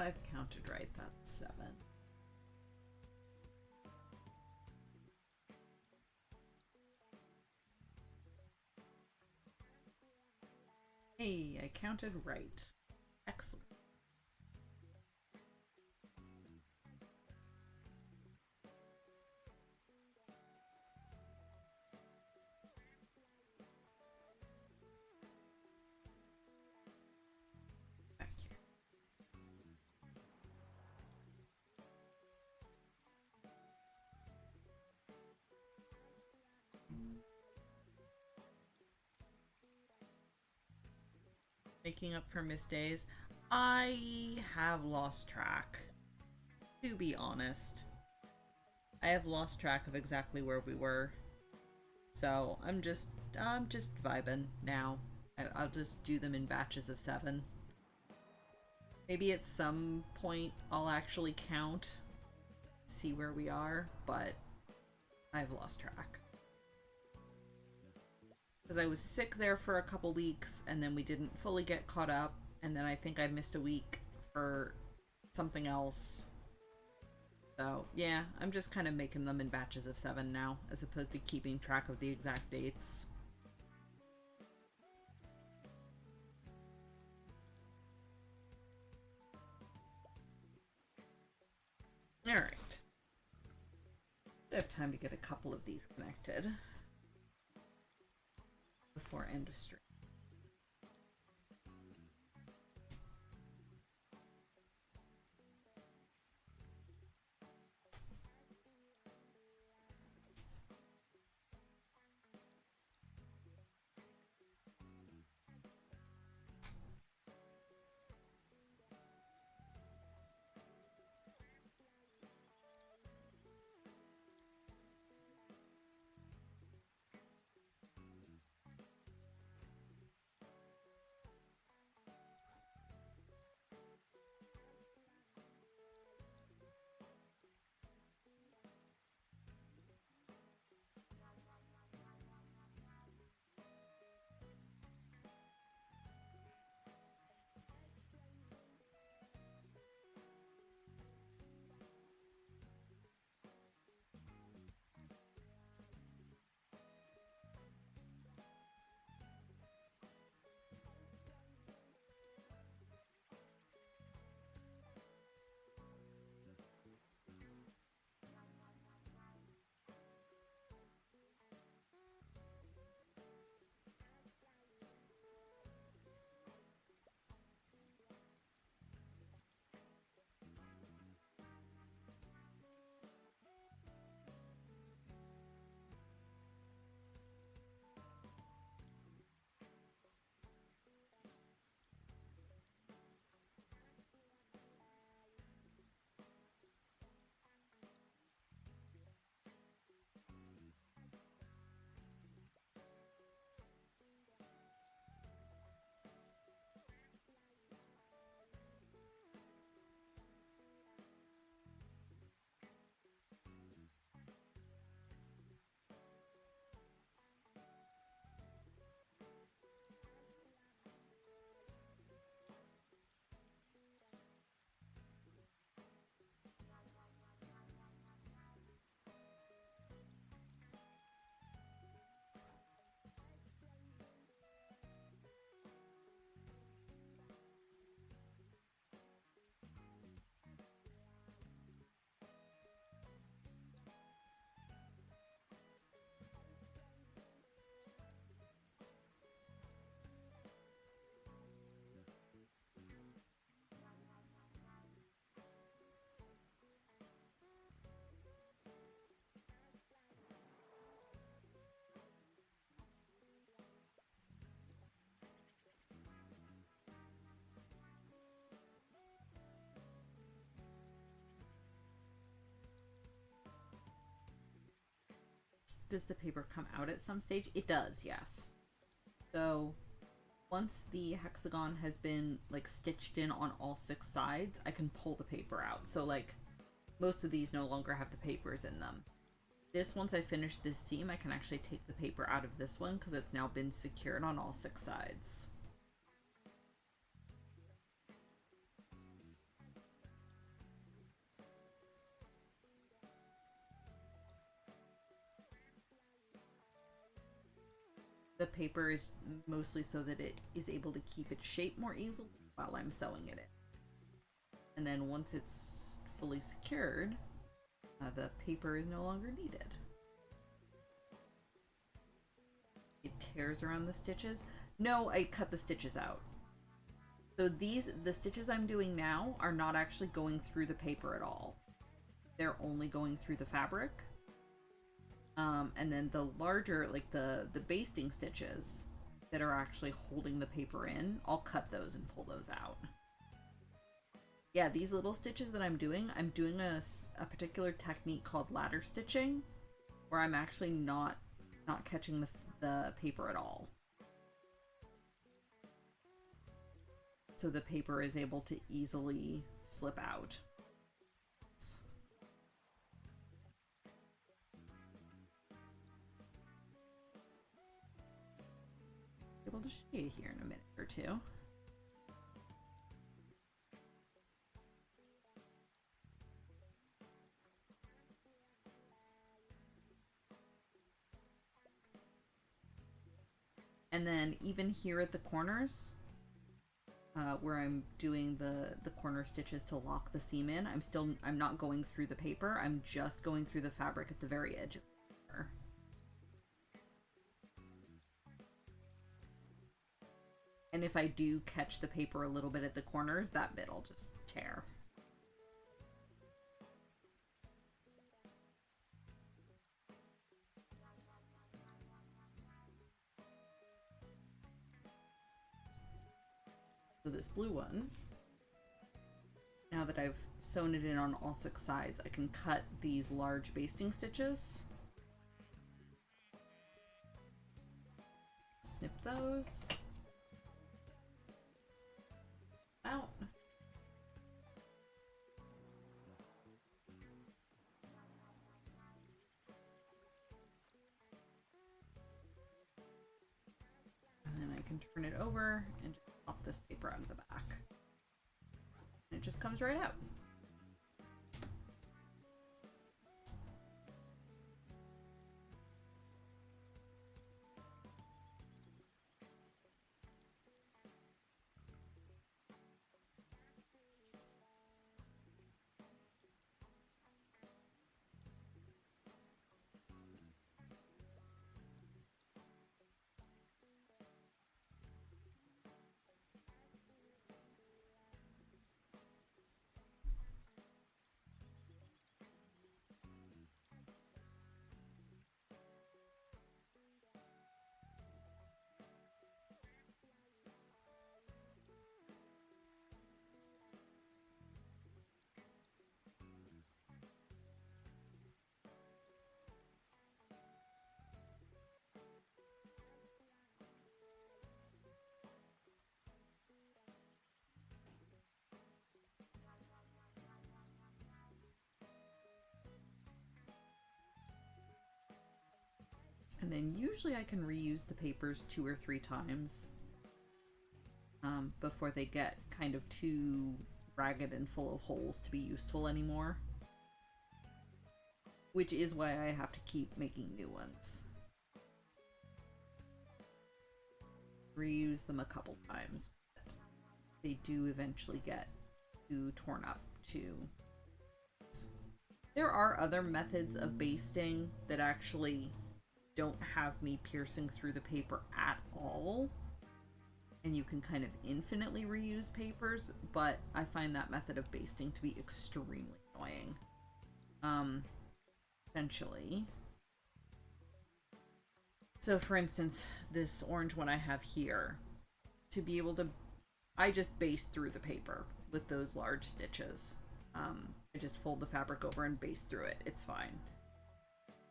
if I've counted right. That's 7. Hey, I counted right. Excellent. Back here. Making up for missed days. I have lost track. To be honest, I have lost track of exactly where we were. So I'm just vibing now. I'll just do them in batches of 7. Maybe at some point I'll actually count, see where we are, but I've lost track. Because I was sick there for a couple weeks, and then we didn't fully get caught up, and then I think I missed a week for something else. So, yeah, I'm just kind of making them in batches of 7 now, as opposed to keeping track of the exact dates. Alright. I have time to get a couple of these connected before end of stream. Does the paper come out at some stage? It does, yes. So once the hexagon has been like stitched in on all 6 sides, I can pull the paper out. So like most of these no longer have the papers in them. This, once I finish this seam, I can actually take the paper out of this one because it's now been secured on all 6 sides. The paper is mostly so that it is able to keep its shape more easily while I'm sewing it in. And then once it's fully secured, the paper is no longer needed. It tears around the stitches. No, I cut the stitches out. So the stitches I'm doing now are not actually going through the paper at all. They're only going through the fabric. And then the larger, like the basting stitches that are actually holding the paper in, I'll cut those and pull those out. Yeah, these little stitches that I'm doing a particular technique called ladder stitching, where I'm actually not catching the paper at all. So the paper is able to easily slip out. Able to show you here in a minute or two. And then even here at the corners, where I'm doing the corner stitches to lock the seam in, I'm not going through the paper, I'm just going through the fabric at the very edge of the paper. And if I do catch the paper a little bit at the corners, that bit'll just tear. So this blue one, now that I've sewn it in on all 6 sides, I can cut these large basting stitches. Snip those out. And then I can turn it over and just pop this paper out of the back. And it just comes right out. And then usually I can reuse the papers 2 or 3 times before they get kind of too ragged and full of holes to be useful anymore. Which is why I have to keep making new ones. Reuse them a couple times, but they do eventually get too torn up too. There are other methods of basting that actually don't have me piercing through the paper at all, and you can kind of infinitely reuse papers, but I find that method of basting to be extremely annoying. Essentially, so for instance, this orange one I have here, to be able to, I just baste through the paper with those large stitches. I just fold the fabric over and baste through it. It's fine.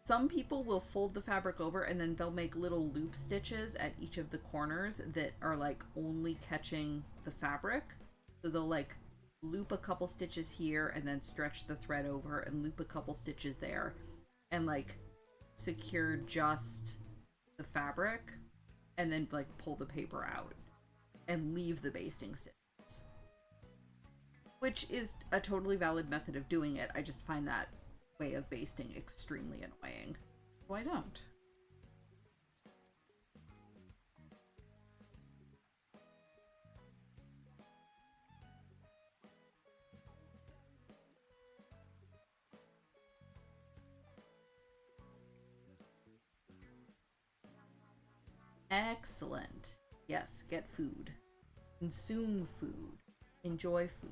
Some people will fold the fabric over and then they'll make little loop stitches at each of the corners that are like only catching the fabric. So they'll like loop a couple stitches here and then stretch the thread over and loop a couple stitches there and like secure just the fabric and then like pull the paper out and leave the basting stitches. Which is a totally valid method of doing it. I just find that way of basting extremely annoying. So I don't. Excellent. Yes, get food. Consume food. Enjoy food.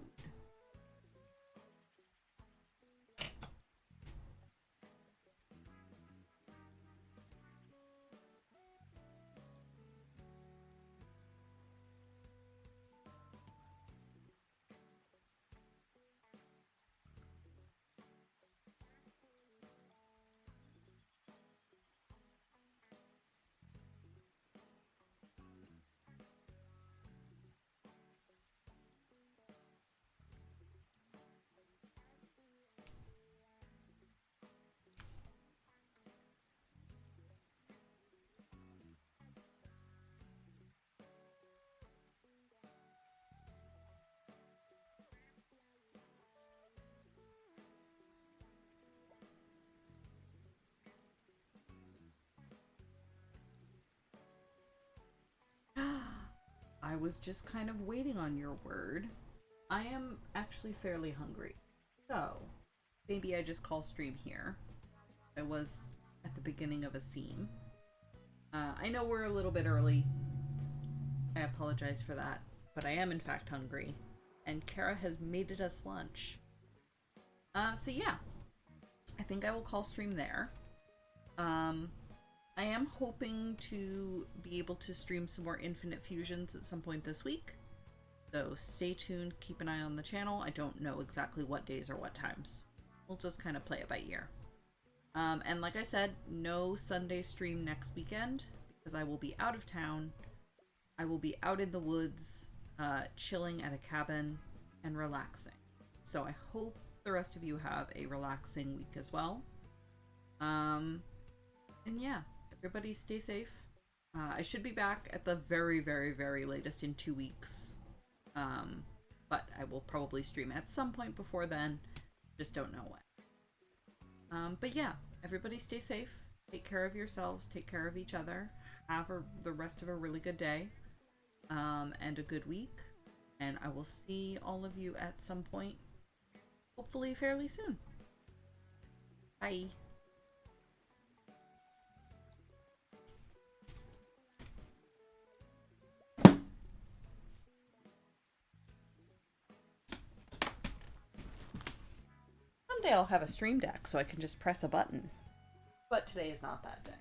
I was just kind of waiting on your word. I am actually fairly hungry. So, maybe I just call stream here. I was at the beginning of a scene. I know we're a little bit early. I apologize for that. But I am in fact hungry. And Kara has made us lunch. So yeah. I think I will call stream there. I am hoping to be able to stream some more Infinite Fusions at some point this week. So stay tuned, keep an eye on the channel. I don't know exactly what days or what times. We'll just kind of play it by ear. And like I said, no Sunday stream next weekend because I will be out of town. I will be out in the woods, chilling at a cabin and relaxing. So I hope the rest of you have a relaxing week as well. And yeah, everybody stay safe. I should be back at the very, very, very latest in 2 weeks. But I will probably stream at some point before then. Just don't know when. But yeah, everybody stay safe. Take care of yourselves. Take care of each other. Have the rest of a really good day. And a good week. And I will see all of you at some point. Hopefully fairly soon. Bye. Someday I'll have a stream deck so I can just press a button. But today is not that day.